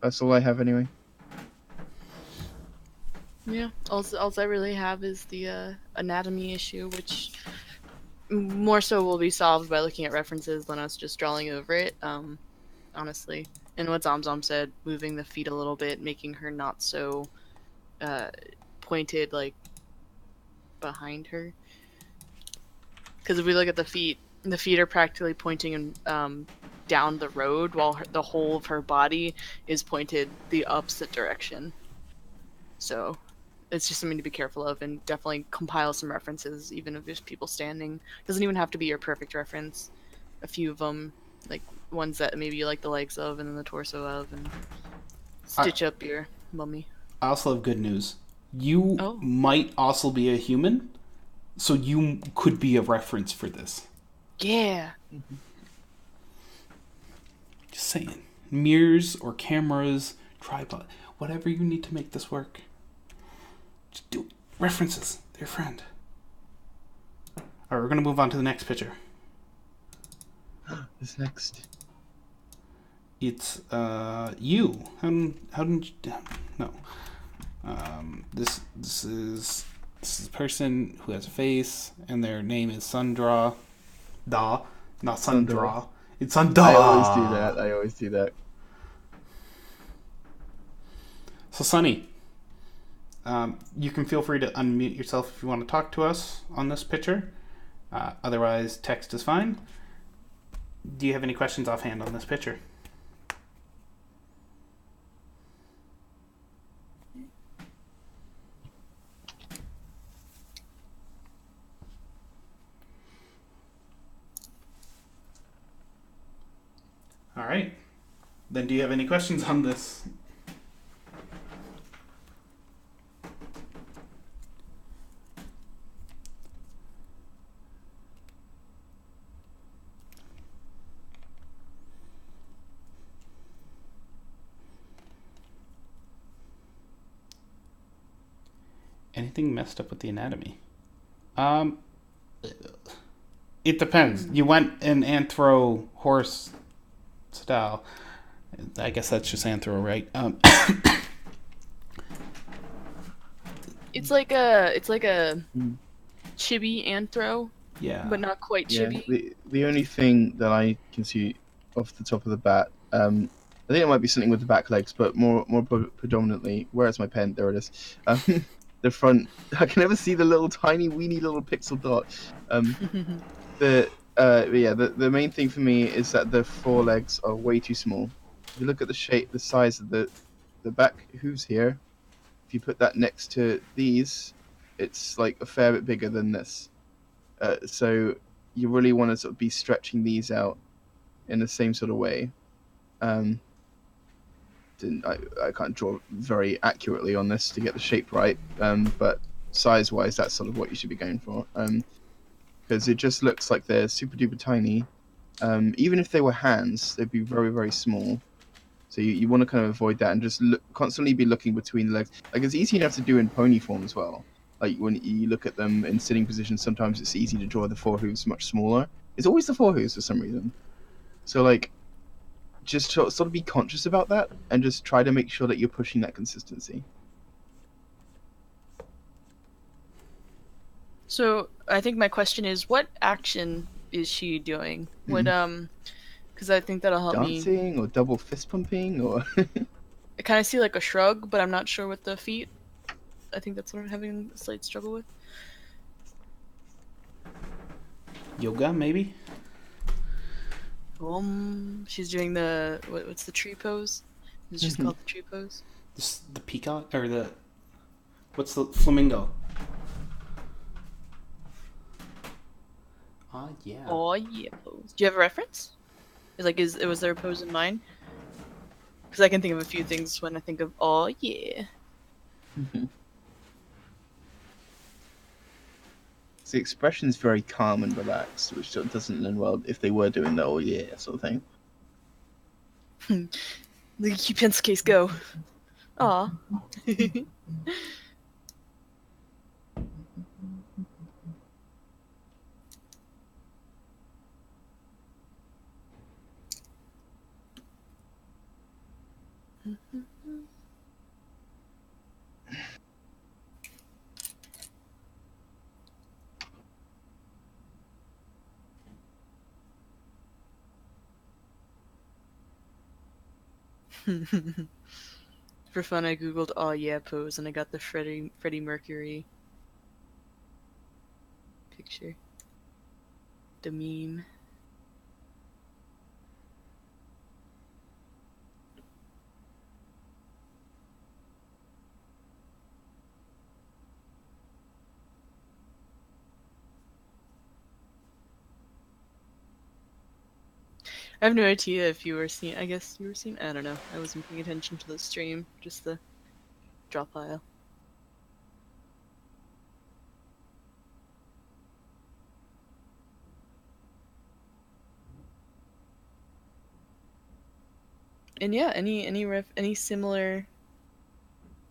That's all I have anyway. Yeah. All I really have is the anatomy issue, which more so will be solved by looking at references than us just drawing over it. Honestly, and what Zomzom said, moving the feet a little bit, making her not so pointed like behind her. Because if we look at the feet are practically pointing down the road, while the whole of her body is pointed the opposite direction. So it's just something to be careful of, and definitely compile some references, even if there's people standing. Doesn't even have to be your perfect reference. A few of them, like ones that maybe you like the legs of, and then the torso of, and stitch up your mummy. I also have good news. You might also be a human, so you could be a reference for this. Yeah. Just saying. Mirrors or cameras, tripod, whatever you need to make this work. Just do it. References. They're your friend. Alright, we're going to move on to the next picture. This next. It's you. How did you... No. This is a person who has a face, and their name is Sundra. Not Sundra. It's Sundra. I always do that. So Sunny, you can feel free to unmute yourself if you want to talk to us on this picture. Otherwise, text is fine. Do you have any questions offhand on this picture? All right. Then do you have any questions on this? Anything messed up with the anatomy? It depends. You went an anthro horse style. I guess that's just anthro, right? It's like a chibi anthro. Yeah. But not quite chibi. Yeah, the only thing that I can see off the top of the bat, I think it might be something with the back legs, but more predominantly, where's my pen? There it is. The front, I can never see the little tiny weeny little pixel dot. The main thing for me is that the forelegs are way too small. If you look at the shape, the size of the back hooves here, if you put that next to these, it's like a fair bit bigger than this. So you really want to sort of be stretching these out in the same sort of way. I can't draw very accurately on this to get the shape right, but size-wise, that's sort of what you should be going for. Because it just looks like they're super duper tiny. Even if they were hands, they'd be very, very small. So you want to kind of avoid that and just constantly be looking between the legs. Like it's easy enough to do in pony form as well. Like when you look at them in sitting position, sometimes it's easy to draw the forehooves much smaller. It's always the forehooves for some reason. So like, just sort of be conscious about that and just try to make sure that you're pushing that consistency. So I think my question is, what action is she doing? What because I think that'll help me. Dancing or double fist pumping or. I kind of see like a shrug, but I'm not sure what the feet I think that's what I'm having a slight struggle with. Yoga, maybe? She's doing the what's the tree pose? It's just called the tree pose. The peacock? Or the... What's the flamingo? Ah, yeah. Oh yeah pose. Do you have a reference? Was there a pose in mind? Because I can think of a few things when I think of oh yeah. The expression's very calm and relaxed, which sort of doesn't lend well if they were doing the oh yeah sort of thing. Look at you pencil case go. Aw. For fun, I googled "oh yeah" pose and I got the Freddie Mercury picture. The meme. I have no idea if you were seeing. I guess you were seeing. I don't know. I wasn't paying attention to the stream. Just the drop pile. And yeah, any similar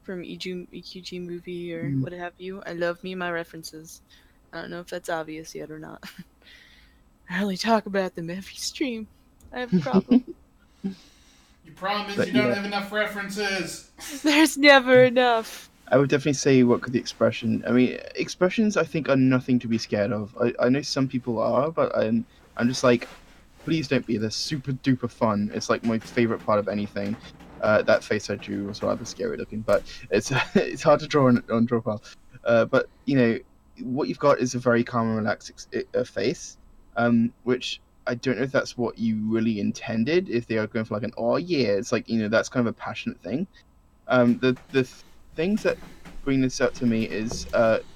from EQG movie or what have you. I love me my references. I don't know if that's obvious yet or not. I only talk about them every stream. I have a problem. You promise But you don't yeah. have enough references. There's never enough. I would definitely say what could the expression. I mean, expressions I think are nothing to be scared of. I know some people are, but I'm just like, please don't be. They're super duper fun. It's like my favorite part of anything. That face I drew was rather scary looking, but it's it's hard to draw on draw file. But you know what you've got is a very calm and relaxed face, which I don't know if that's what you really intended. If they are going for like an oh yeah, it's like that's kind of a passionate thing. The things that bring this up to me is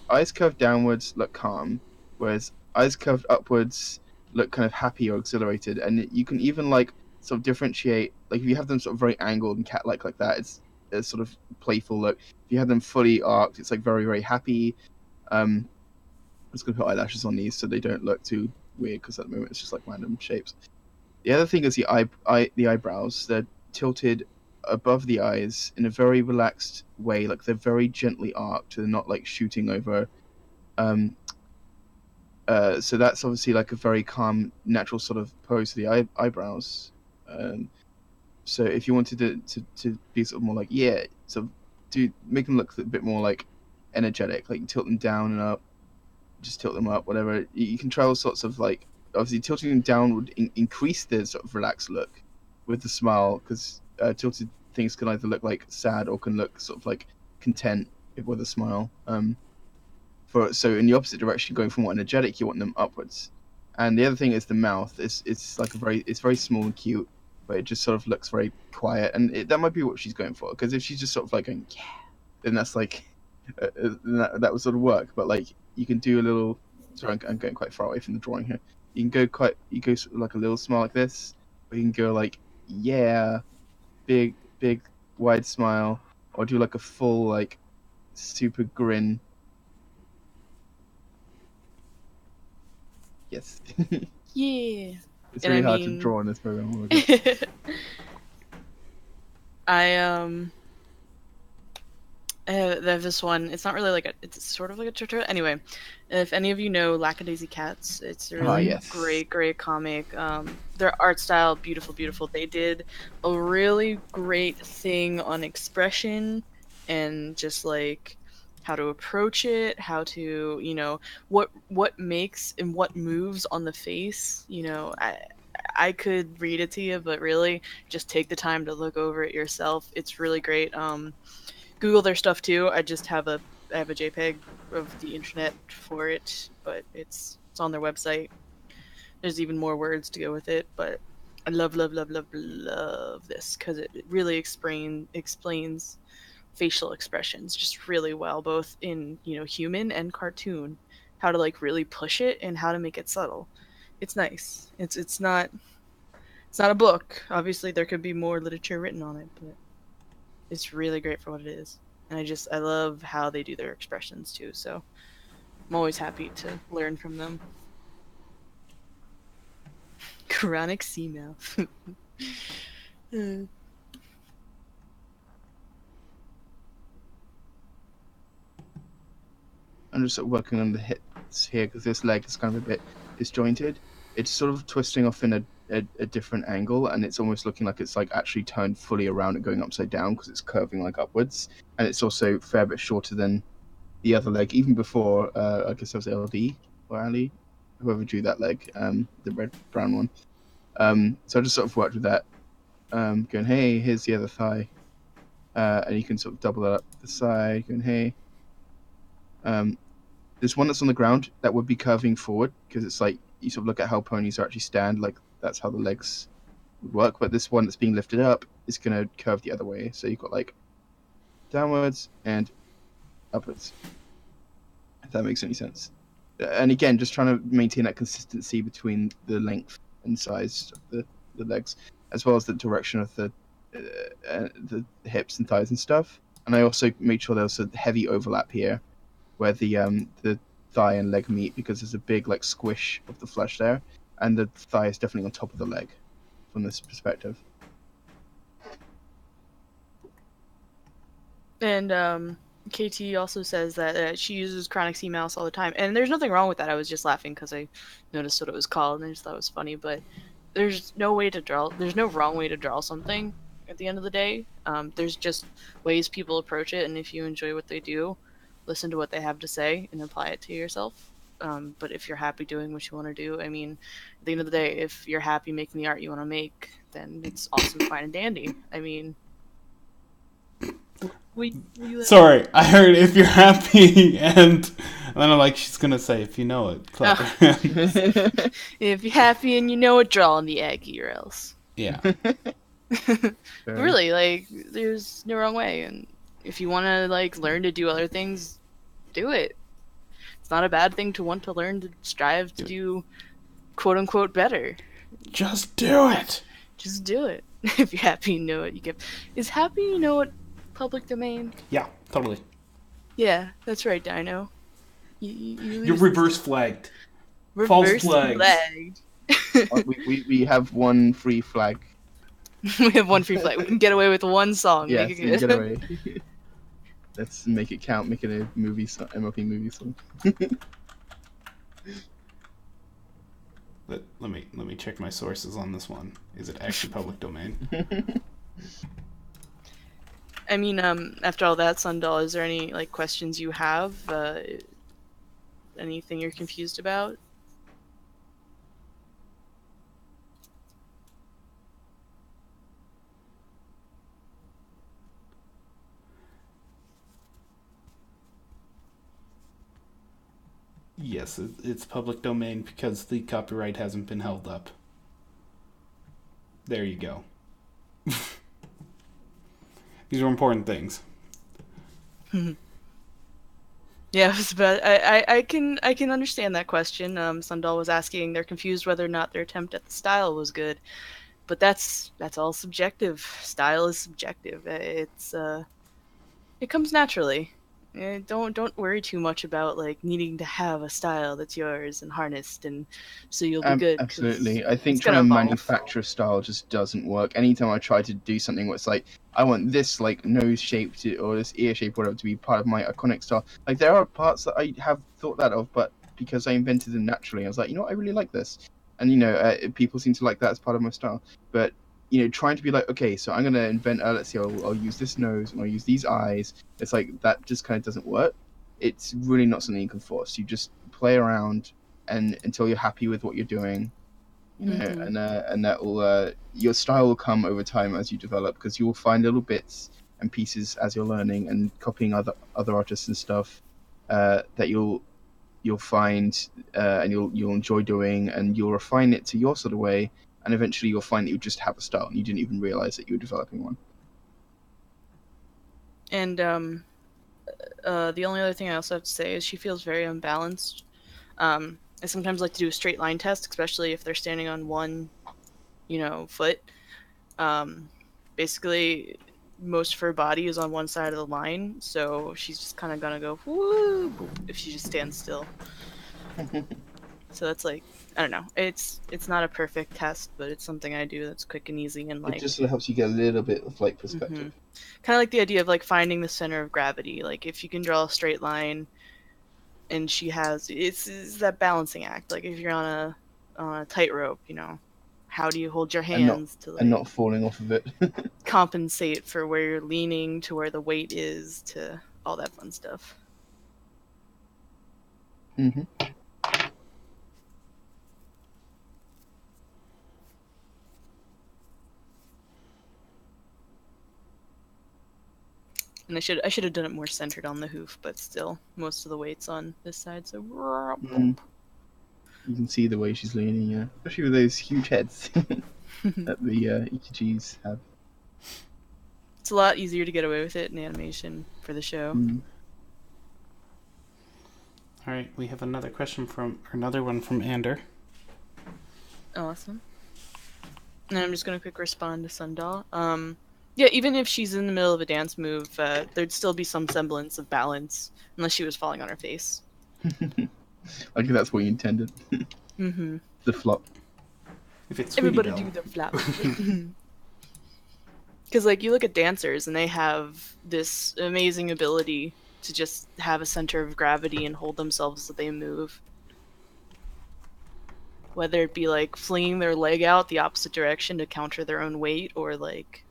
eyes curved downwards look calm, whereas eyes curved upwards look kind of happy or exhilarated, and you can even like sort of differentiate. Like if you have them sort of very angled and cat-like that, it's a sort of playful look. If you have them fully arced, it's like very very happy. I'm just gonna put eyelashes on these so they don't look too weird because at the moment it's just like random shapes. The other thing is the eyebrows. They're tilted above the eyes in a very relaxed way, like they're very gently arced. They're not like shooting over. So that's obviously like a very calm, natural sort of pose to the eyebrows. So if you wanted to be sort of more like sort of make them look a bit more like energetic, like tilt them down and up, just tilt them up, whatever. You can try all sorts of like obviously tilting them down would increase the sort of relaxed look with the smile because tilted things can either look like sad or can look sort of like content with a smile. So in the opposite direction, going from more energetic, you want them upwards. And the other thing is the mouth. It's like it's very small and cute, but it just sort of looks very quiet. And that might be what she's going for. Because if she's just sort of like going yeah, then that's like that would sort of work. But like you can do a little. Sorry, I'm going quite far away from the drawing here. You can go sort of like a little smile like this, or you can go like yeah, big wide smile, or do like a full like super grin. Yes. Yeah. It's And really I hard to mean- draw in this program. Oh my God. I have this one. It's not really like it's sort of like a tutorial. Anyway, if any of you know Lackadaisy Cats, it's a really yes. great comic. Their art style, beautiful. They did a really great thing on expression and just like how to approach it, how to, what makes and what moves on the face. I could read it to you, but really just take the time to look over it yourself. It's really great. Google their stuff too. I just have a I have a JPEG of the internet for it, but it's on their website. There's even more words to go with it, but I love this because it really explains facial expressions just really well, both in human and cartoon, how to like really push it and how to make it subtle. It's nice. It's not a book. Obviously, there could be more literature written on it, but it's really great for what it is. And I love how they do their expressions too. So I'm always happy to learn from them. Chronic sea mouth. I'm just sort of working on the hits here because this leg is kind of a bit disjointed. It's sort of twisting off in a different angle, and it's almost looking like it's like actually turned fully around and going upside down because it's curving like upwards. And it's also a fair bit shorter than the other leg, even before I guess that was LD or Ali, whoever drew that leg, the red brown one. So I just sort of worked with that, going, hey, here's the other thigh, and you can sort of double that up the side, going, hey. There's one that's on the ground that would be curving forward because it's like you sort of look at how ponies actually stand, like that's how the legs would work. But this one that's being lifted up is going to curve the other way. So you've got like downwards and upwards, if that makes any sense. And again, just trying to maintain that consistency between the length and size of the legs, as well as the direction of the hips and thighs and stuff. And I also made sure there was a heavy overlap here where the thigh and leg meet, because there's a big like squish of the flesh there, and the thigh is definitely on top of the leg from this perspective. And KT also says that she uses chronic sea mouse all the time, and there's nothing wrong with that. I was just laughing because I noticed what it was called, and I just thought it was funny. But there's no way to draw. There's no wrong way to draw something. At the end of the day, there's just ways people approach it, and if you enjoy what they do, listen to what they have to say and apply it to yourself. But if you're happy doing what you want to do, I mean, at the end of the day, if you're happy making the art you want to make, then it's awesome, fine, and dandy. I mean, sorry, I heard if you're happy, and then I'm like, she's gonna say if you know it. Clever. If you're happy and you know it, draw on the Aggie or else. Yeah. Really, like, there's no wrong way, and if you want to like learn to do other things, do it. It's not a bad thing to want to learn to strive to do quote unquote better. Just do it. Just do it. If you're happy, you know it. Is happy, you know it, public domain? Yeah, totally. Yeah, that's right, Dino. You're reverse flagged. Reverse flags. We have one free flag. We have one free flag. We can get away with one song. Yeah, make it get away. Let's make it count. Make it a movie song, MLP movie song. Let me check my sources on this one. Is it actually public domain? I mean, after all that, Sundoll, is there any like questions you have? Anything you're confused about? Yes, it's public domain because the copyright hasn't been held up. There you go. These are important things. Yeah, but I can understand that question. Sundoll was asking, they're confused whether or not their attempt at the style was good, but that's all subjective. Style is subjective. It comes naturally. Don't worry too much about like needing to have a style that's yours and harnessed, and so you'll be good. Absolutely, I think trying to manufacture a style just doesn't work. Anytime I try to do something where it's like, I want this like nose shape or this ear shape, or whatever, to be part of my iconic style. Like there are parts that I have thought that of, but because I invented them naturally, I was like, you know what, I really like this, and people seem to like that as part of my style. But trying to be like, okay, so I'm gonna invent. Let's see, I'll use this nose and I'll use these eyes. It's like that just kind of doesn't work. It's really not something you can force. You just play around and until you're happy with what you're doing, and that will your style will come over time as you develop, because you will find little bits and pieces as you're learning and copying other artists and stuff that you'll find and you'll enjoy doing, and you'll refine it to your sort of way, and eventually you'll find that you just have a style and you didn't even realize that you were developing one. And the only other thing I also have to say is she feels very unbalanced. I sometimes like to do a straight line test, especially if they're standing on one, foot. Basically, most of her body is on one side of the line, so she's just kind of gonna go whoo if she just stands still. So that's like, I don't know. It's not a perfect test, but it's something I do that's quick and easy and like. It just sort of helps you get a little bit of like perspective. Kind of like the idea of like finding the center of gravity. Like if you can draw a straight line, and she has it's that balancing act. Like if you're on a tightrope, how do you hold your hands and not falling off of it? Compensate for where you're leaning to where the weight is to all that fun stuff. Mm-hmm. And I should have done it more centered on the hoof, but still, most of the weight's on this side, so. You can see the way she's leaning, yeah. Especially with those huge heads that the EKGs have. It's a lot easier to get away with it in animation for the show. All right, we have another one from Ander. Awesome. And I'm just gonna quick respond to Sundal. Yeah, even if she's in the middle of a dance move, there'd still be some semblance of balance, unless she was falling on her face. I think that's what you intended. Mm-hmm. The flop. If it's everybody do the flop. Because like you look at dancers and they have this amazing ability to just have a center of gravity and hold themselves as they move. Whether it be like flinging their leg out the opposite direction to counter their own weight, or like,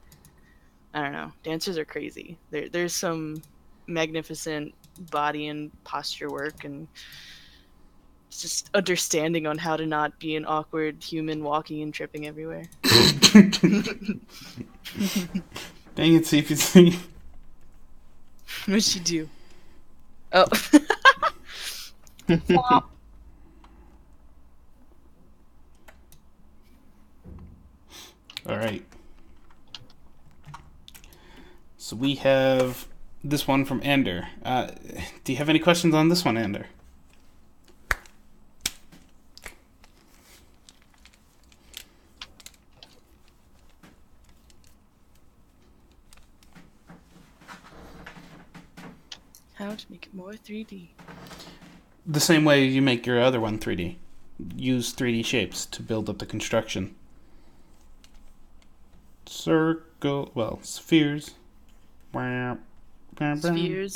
I don't know, dancers are crazy. There's some magnificent body and posture work and just understanding on how to not be an awkward human walking and tripping everywhere. Dang it, CPC. What'd she do? Oh. All right. So we have this one from Ander. Do you have any questions on this one, Ander? How to make it more 3D. The same way you make your other one 3D. Use 3D shapes to build up the construction. Spheres. Spheres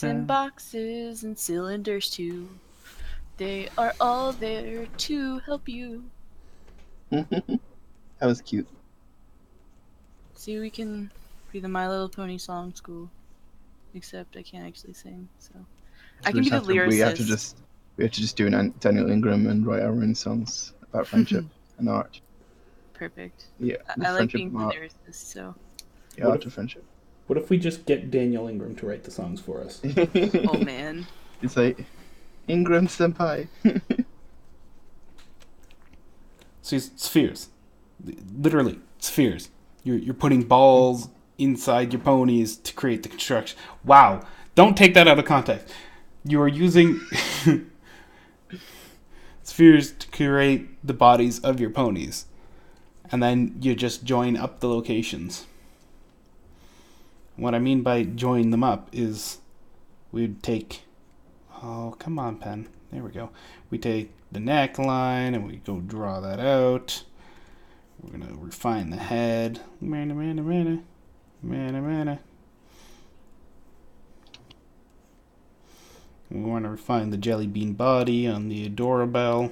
and boxes and cylinders too. They are all there to help you. That was cute. See, we can be the My Little Pony song school. Except I can't actually sing, so I can be the lyricist. We have to just do an Daniel Ingram and write our own songs about friendship and art. Perfect. Yeah, I like being the lyricist, so. Yeah, art of friendship. What if we just get Daniel Ingram to write the songs for us? Oh man. It's like Ingram senpai. See, spheres. Literally, spheres. You're putting balls inside your ponies to create the construction. Wow. Don't take that out of context. You are using spheres to create the bodies of your ponies. And then you just join up the locations. What I mean by join them up is we'd take... Oh, come on, pen. There we go. We take the neckline and we go draw that out. We're going to refine the head. Mana. We want to refine the jelly bean body on the Adorabelle.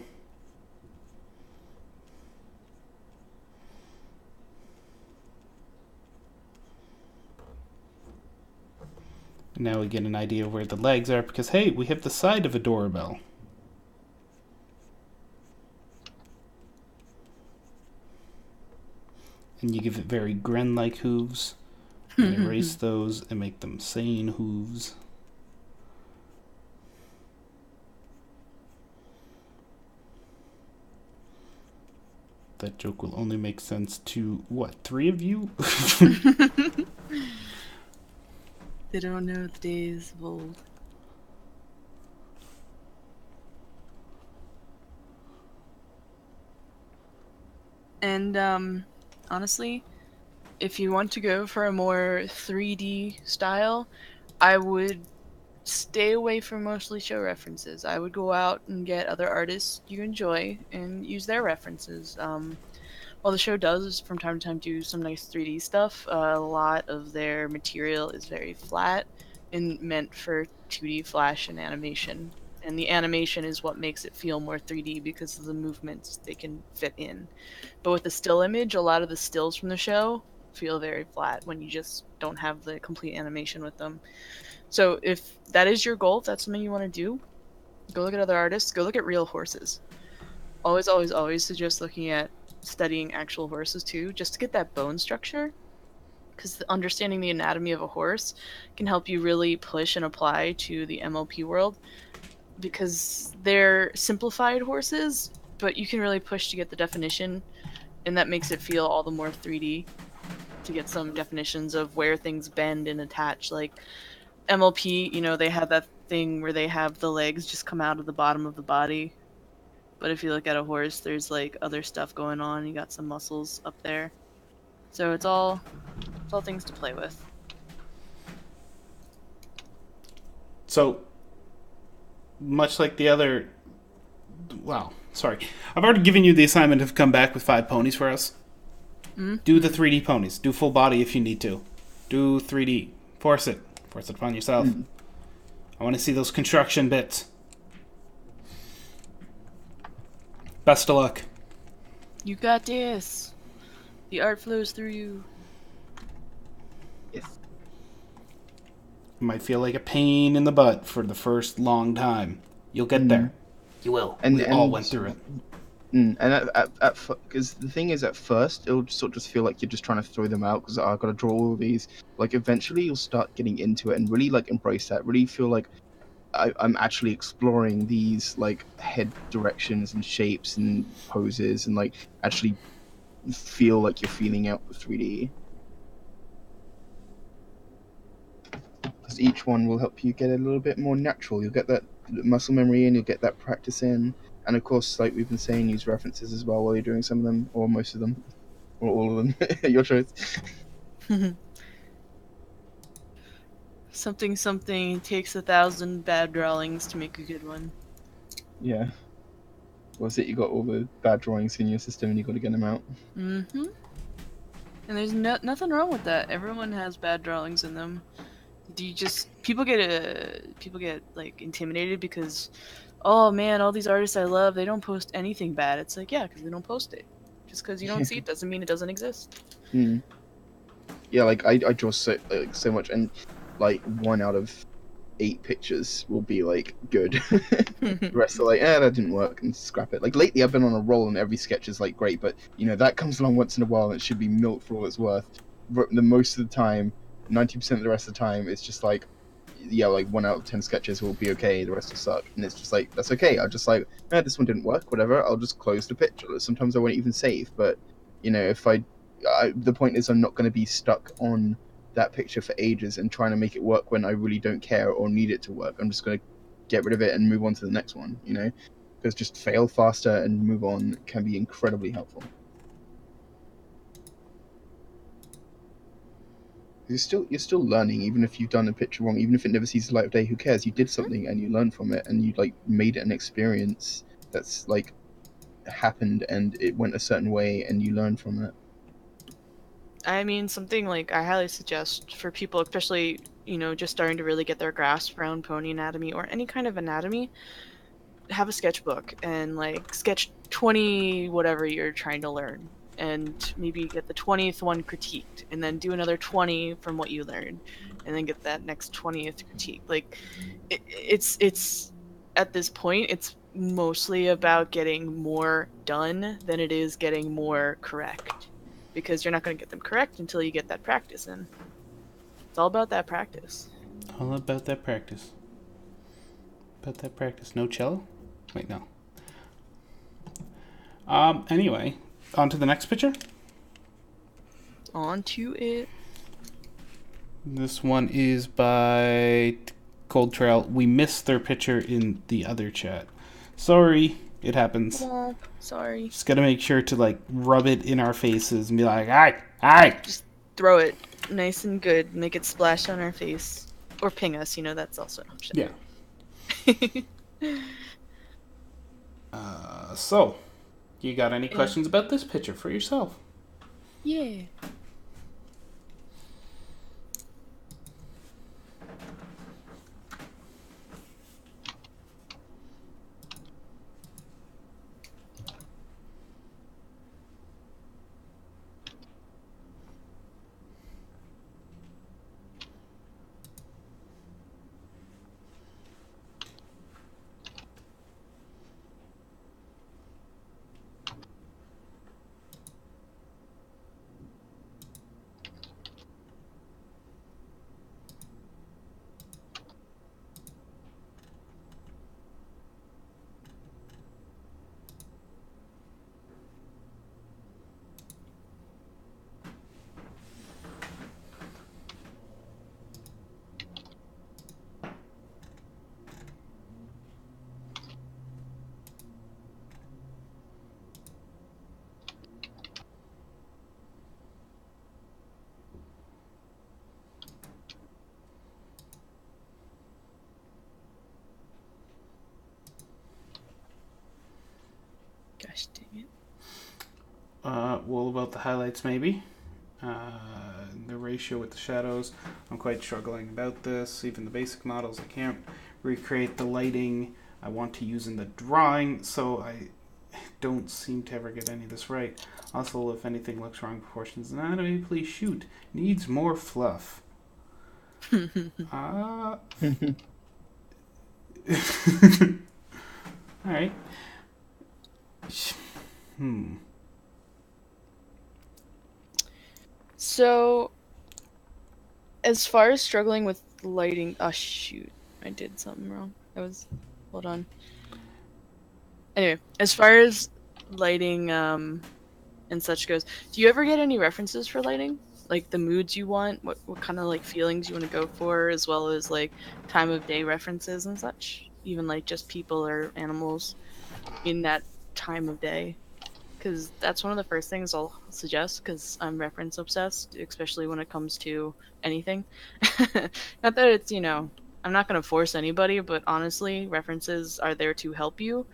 Now we get an idea of where the legs are because, hey, we have the side of Adorabelle. And you give it very Gren-like hooves. And erase those and make them sane hooves. That joke will only make sense to, what, 3 of you? They don't know the days of old. And honestly, if you want to go for a more 3D style, I would stay away from mostly show references. I would go out and get other artists you enjoy and use their references. While the show does from time to time do some nice 3D stuff, a lot of their material is very flat and meant for 2D flash and animation. And the animation is what makes it feel more 3D because of the movements they can fit in. But with the still image, a lot of the stills from the show feel very flat when you just don't have the complete animation with them. So if that is your goal, if that's something you want to do, go look at other artists, go look at real horses. Always, always, always suggest looking at studying actual horses too, just to get that bone structure. Because understanding the anatomy of a horse can help you really push and apply to the MLP world. Because they're simplified horses, but you can really push to get the definition, and that makes it feel all the more 3D to get some definitions of where things bend and attach. Like MLP, they have that thing where they have the legs just come out of the bottom of the body. But if you look at a horse, there's like other stuff going on. You got some muscles up there. So it's all things to play with. So, much like the other... Well, sorry. I've already given you the assignment of come back with 5 ponies for us. Mm-hmm. Do the 3D ponies. Do full body if you need to. Do 3D. Force it. Force it upon yourself. I want to see those construction bits. Best of luck. You got this. The art flows through you. Yes. It might feel like a pain in the butt for the first long time. You'll get there. You will. We all went through it. And because the thing is, at first it'll sort of just feel like you're just trying to throw them out because I've got to draw all these. Like eventually you'll start getting into it and really like embrace that. Really feel like I'm actually exploring these like head directions and shapes and poses and like actually feel like you're feeling out the 3D. Because each one will help you get a little bit more natural. You'll get that muscle memory in, you'll get that practice in. And of course, like we've been saying, use references as well while you're doing some of them, or most of them, or all of them. Your choice. Something takes 1,000 bad drawings to make a good one. Yeah. Was it you got all the bad drawings in your system and you got to get them out? Mm-hmm. And there's nothing wrong with that. Everyone has bad drawings in them. People get like intimidated because, oh man, all these artists I love, they don't post anything bad. It's like, yeah, because they don't post it. Just because you don't see it doesn't mean it doesn't exist. Yeah, like I draw so much, and like 1 out of 8 pictures will be like good. The rest are like, that didn't work, and scrap it. Like lately, I've been on a roll, and every sketch is like great, but that comes along once in a while, and it should be milked for all it's worth. But the most of the time, 90% of the rest of the time, it's just like, yeah, like 1 out of 10 sketches will be okay, the rest will suck, and it's just like that's okay. I'll just like, this one didn't work, whatever. I'll just close the picture. Sometimes I won't even save, but if the point is I'm not going to be stuck on that picture for ages and trying to make it work when I really don't care or need it to work. I'm just going to get rid of it and move on to the next one, because just fail faster and move on can be incredibly helpful. You're still learning, even if you've done a picture wrong, even if it never sees the light of day. Who cares? You did something and you learned from it, and you like made it an experience that's like happened, and it went a certain way, and you learned from it. I mean, something like I highly suggest for people, especially just starting to really get their grasp around pony anatomy or any kind of anatomy, have a sketchbook and like sketch 20 whatever you're trying to learn, and maybe get the 20th one critiqued, and then do another 20 from what you learned, and then get that next 20th critique. Like it's at this point, it's mostly about getting more done than it is getting more correct, because you're not going to get them correct until you get that practice in. It's all about that practice. All about that practice. About that practice. No cello? Wait, no. Anyway, on to the next picture. On to it. This one is by Cold Trail. We missed their picture in the other chat. Sorry, it happens. Oh, sorry. Just gotta make sure to like rub it in our faces and be like, "Aye." Just throw it nice and good. Make it splash on our face, or ping us. That's also an option. Yeah. So, you got any questions about this picture for yourself? Yeah. Gosh dang it. Well, about the highlights, maybe. The ratio with the shadows. I'm quite struggling about this. Even the basic models, I can't recreate the lighting I want to use in the drawing, so I don't seem to ever get any of this right. Also, if anything looks wrong, proportions anatomy, please shoot. Needs more fluff. Alright. So, as far as struggling with lighting, oh shoot, I did something wrong. Hold on. Anyway, as far as lighting and such goes, do you ever get any references for lighting? Like the moods you want, what kind of like feelings you want to go for, as well as like time of day references and such? Even like just people or animals in that time of day. Because that's one of the first things I'll suggest, because I'm reference obsessed, especially when it comes to anything. Not that it's, I'm not going to force anybody, but honestly, references are there to help you.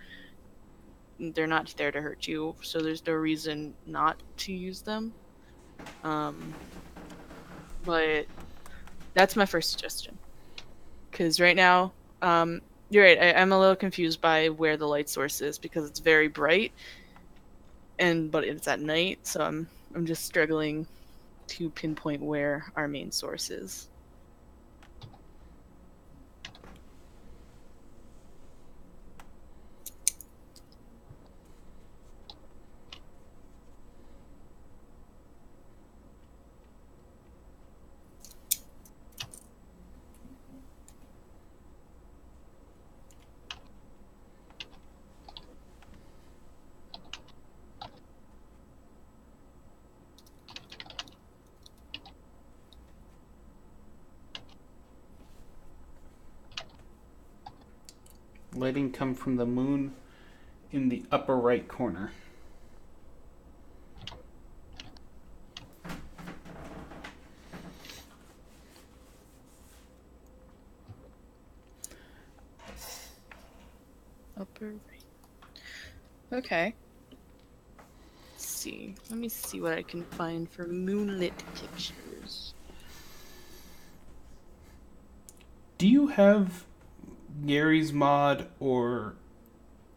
They're not there to hurt you, so there's no reason not to use them. But that's my first suggestion. Because right now, you're right, I'm a little confused by where the light source is, because it's very bright. But it's at night, so I'm just struggling to pinpoint where our main source is. Lighting come from the moon in the upper right corner. Upper right. Okay. Let's see. Let me see what I can find for moonlit pictures. Do you have Gary's mod or,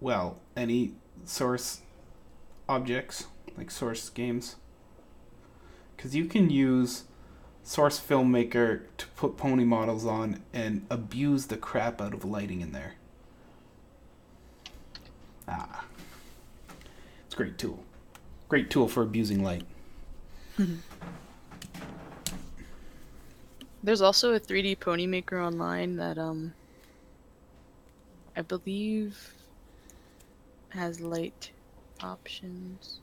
well, any source objects, like source games? Because you can use Source Filmmaker to put pony models on and abuse the crap out of lighting in there. It's a great tool. Great tool for abusing light. There's also a 3D pony maker online that I believe has light options,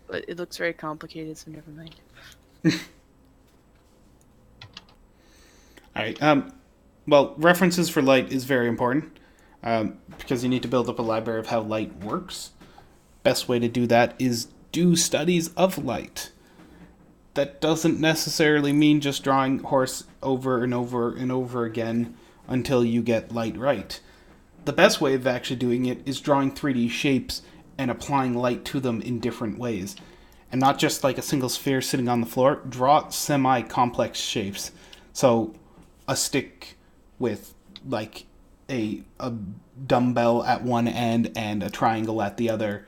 but it looks very complicated, so never mind. All right. Well, references for light is very important because you need to build up a library of how light works. Best way to do that is do studies of light. That doesn't necessarily mean just drawing horse over and over and over again until you get light right. The best way of actually doing it is drawing 3D shapes and applying light to them in different ways. And not just like a single sphere sitting on the floor. Draw semi-complex shapes. So a stick with like a dumbbell at one end and a triangle at the other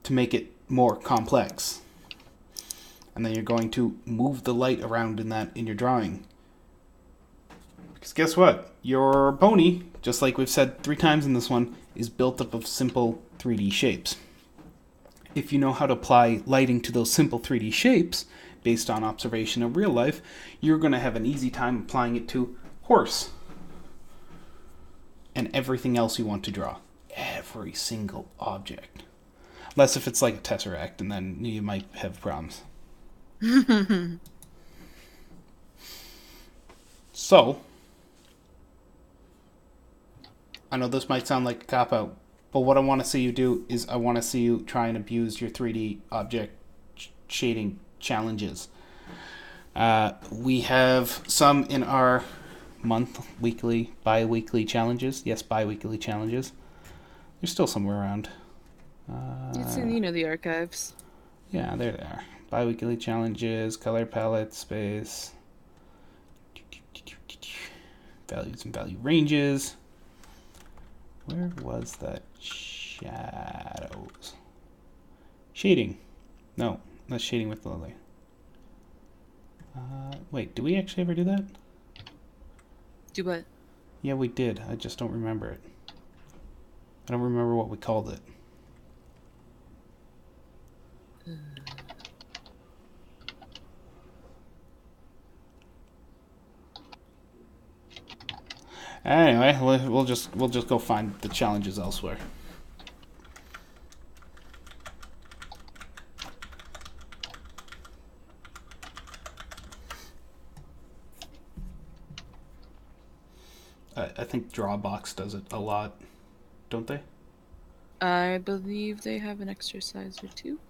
to make it more complex. And then you're going to move the light around in your drawing. Because guess what? Your pony, just like we've said 3 times in this one, is built up of simple 3D shapes. If you know how to apply lighting to those simple 3D shapes, based on observation of real life, you're going to have an easy time applying it to horse. And everything else you want to draw. Every single object. Unless if it's like a tesseract, and then you might have problems. So, I know this might sound like a cop-out, but what I want to see you do is I want to see you try and abuse your 3D object shading challenges. We have some in our weekly, bi-weekly challenges. Yes, bi-weekly challenges. There's still somewhere around. It's in, the archives. Yeah, there they are. Bi-weekly challenges, color palette, space, values and value ranges. Where was that? Shadows. Shading. No, that's shading with Lily. Wait, did we actually ever do that? Do what? Yeah, we did. I just don't remember it. I don't remember what we called it. Anyway, we'll just go find the challenges elsewhere. I think Drawbox does it a lot, don't they? I believe they have an exercise or two.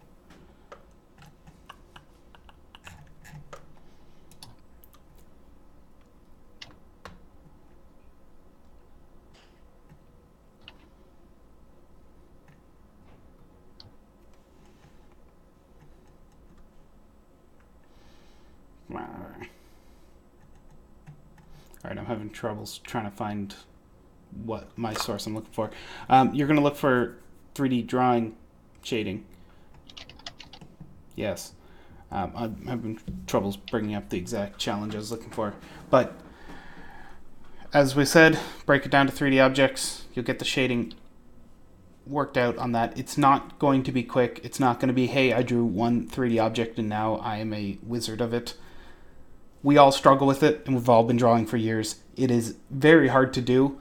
Alright, I'm having troubles trying to find what my source I'm looking for. You're going to look for 3D drawing shading. Yes. I'm having troubles bringing up the exact challenge I was looking for. But, as we said, break it down to 3D objects. You'll get the shading worked out on that. It's not going to be quick. It's not going to be, hey, I drew one 3D object and now I am a wizard of it. We all struggle with it, and we've all been drawing for years. It is very hard to do,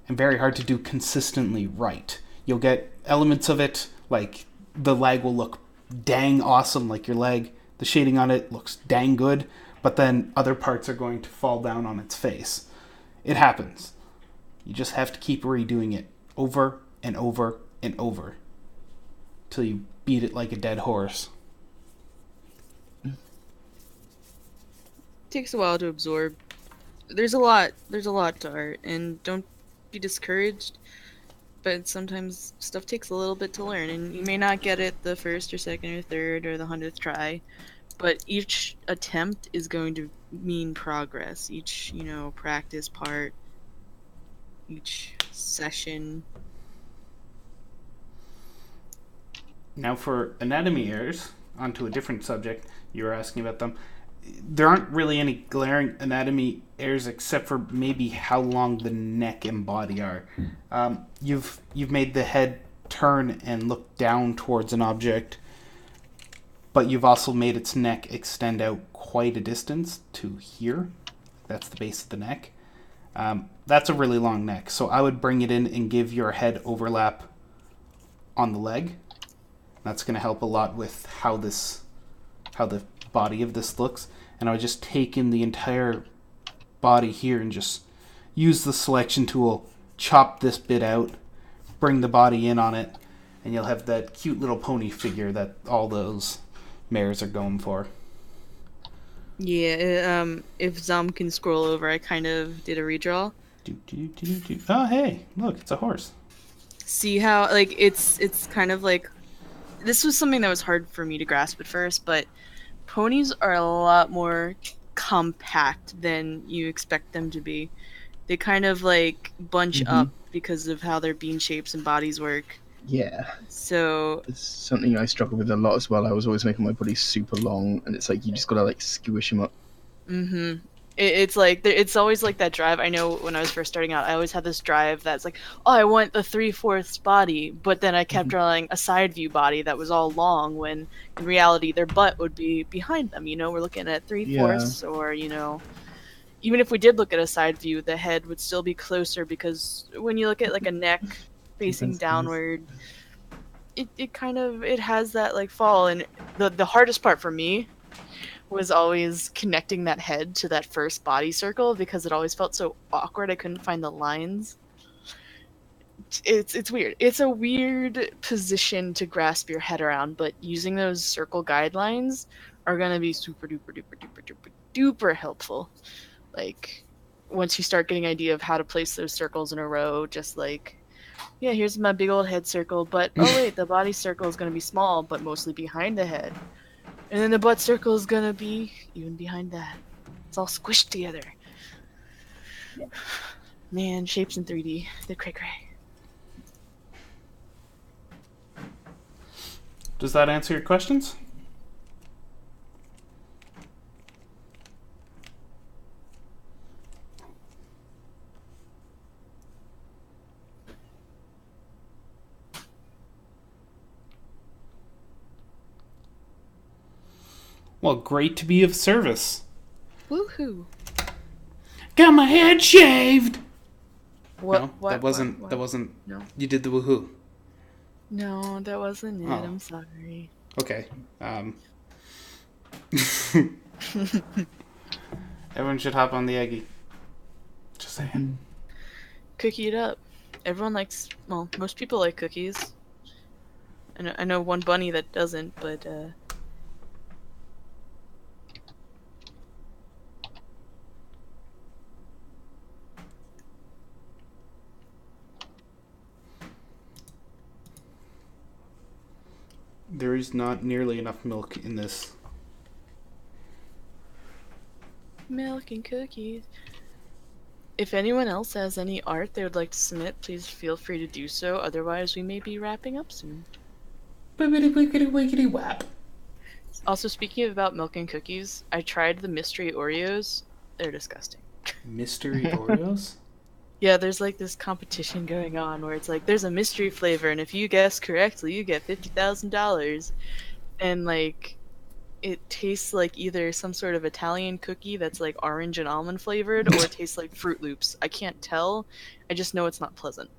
and very hard to do consistently right. You'll get elements of it, like the leg will look dang awesome, like your leg. The shading on it looks dang good, but then other parts are going to fall down on its face. It happens. You just have to keep redoing it over and over and over till you beat it like a dead horse. Takes a while to absorb. There's a lot to art, and don't be discouraged, but sometimes stuff takes a little bit to learn, and you may not get it the first or second or third or the 100th try, but each attempt is going to mean progress. Each, practice part, each session. Now for anatomy errors, onto a different subject, you were asking about them. There aren't really any glaring anatomy errors except for maybe how long the neck and body are. You've made the head turn and look down towards an object, but you've also made its neck extend out quite a distance to here. That's the base of the neck. That's a really long neck, so I would bring it in and give your head overlap on the leg. That's going to help a lot with how the body of this looks. And I would just take in the entire body here and just use the selection tool, chop this bit out, bring the body in on it, and you'll have that cute little pony figure that all those mares are going for. Yeah, if Zom can scroll over, I kind of did a redraw. Oh, hey, look, it's a horse. See how, like, it's kind of like, this was something that was hard for me to grasp at first, but ponies are a lot more compact than you expect them to be. They kind of, like, bunch up because of how their bean shapes and bodies work. Yeah. So It's something I struggle with a lot as well. I was always making my body super long, and it's like you just gotta like squish them up. It's like it's always like that drive. I know when I was first starting out, I always had this drive that's like, oh, I want the 3/4 body, but then I kept drawing a side view body that was all long, when in reality their butt would be behind them. You know, we're looking at 3/4, or you know, even if we did look at a side view, the head would still be closer, because when you look at like a neck facing downward, it kind of, it has that like fall. And the hardest part for me was always connecting that head to that first body circle, because it always felt so awkward. I couldn't find the lines. It's weird. It's a weird position to grasp your head around, but using those circle guidelines are gonna be super duper duper duper duper duper helpful. Like, once you start getting an idea of how to place those circles in a row, just like, yeah, here's my big old head circle, but oh wait, the body circle is going to be small, but mostly behind the head. And then the butt circle is going to be even behind that. It's all squished together. Man, shapes in 3D. They're cray-cray. Does that answer your questions? Well, great to be of service. Woohoo! Got my head shaved. What? No, what? that wasn't. What? That wasn't. No. You did the woohoo. No, that wasn't it. Oh. I'm sorry. Okay. Everyone should hop on the Eggie. Just saying. Cookie it up. Everyone likes. Well, most people like cookies. I know one bunny that doesn't, but There is not nearly enough milk in this. milk and cookies. If anyone else has any art they would like to submit, please feel free to do so. Otherwise, we may be wrapping up soon. Wiggity wiggity wiggity whap. Also, speaking about milk and cookies, I tried the mystery Oreos. They're disgusting. Mystery Oreos? Yeah, there's like this competition going on where it's like, there's a mystery flavor, and if you guess correctly, you get $50,000. And like, it tastes like either some sort of Italian cookie that's like orange and almond flavored, or it tastes like Fruit Loops. I can't tell. I just know it's not pleasant.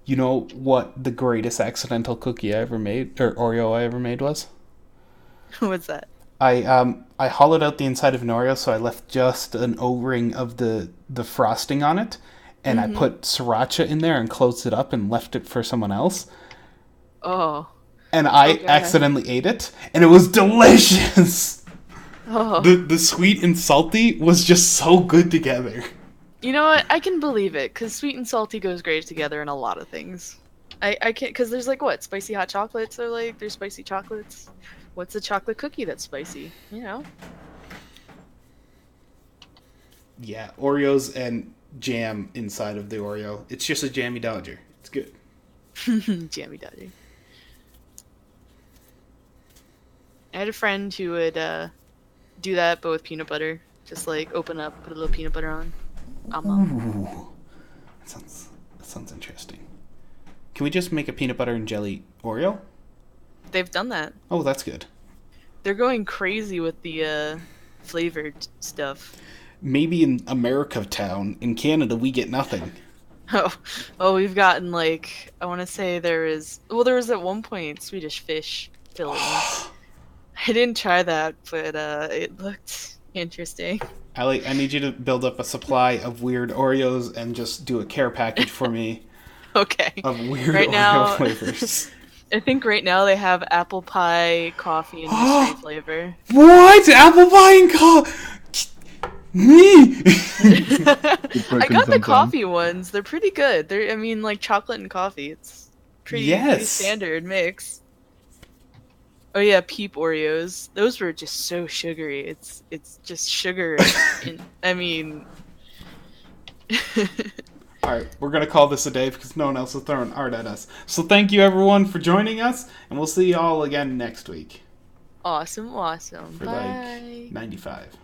You know what the greatest accidental cookie I ever made, or Oreo I ever made, was? What's that? I hollowed out the inside of an Oreo, so I left just an O-ring of the frosting on it, and I put sriracha in there and closed it up and left it for someone else. Oh. And I accidentally ate it, and it was delicious. Oh. The sweet and salty was just so good together. You know what? I can believe it, because sweet and salty goes great together in a lot of things. I can't, because there's like, what, spicy hot chocolates, or like, there's spicy chocolates. What's a chocolate cookie that's spicy? You know? Yeah, Oreos and jam inside of the Oreo. It's just a jammy Dodger. It's good. Jammy Dodger. I had a friend who would do that, but with peanut butter. Just like open up, put a little peanut butter on. Ooh, that sounds interesting. Can we just make a peanut butter and jelly Oreo? They've done that. Oh, that's good. they're going crazy with the flavored stuff. Maybe in America Town, in Canada, we get nothing. Oh, we've gotten like I want to say there was at one point Swedish fish fillings. I didn't try that, but it looked interesting. I need you to build up a supply of weird Oreos and just do a care package for me Okay. of weird Right Oreo now, flavors. I think right now they have apple pie, coffee, and mystery flavor. What? Apple pie and me? I got the coffee ones. They're pretty good. I mean, like chocolate and coffee. It's pretty standard mix. Oh yeah, Peep Oreos. Those were just so sugary. It's just sugar. I mean. Alright, we're going to call this a day because no one else is throwing art at us. So thank you everyone for joining us, and we'll see you all again next week. Awesome. For Bye. like 95.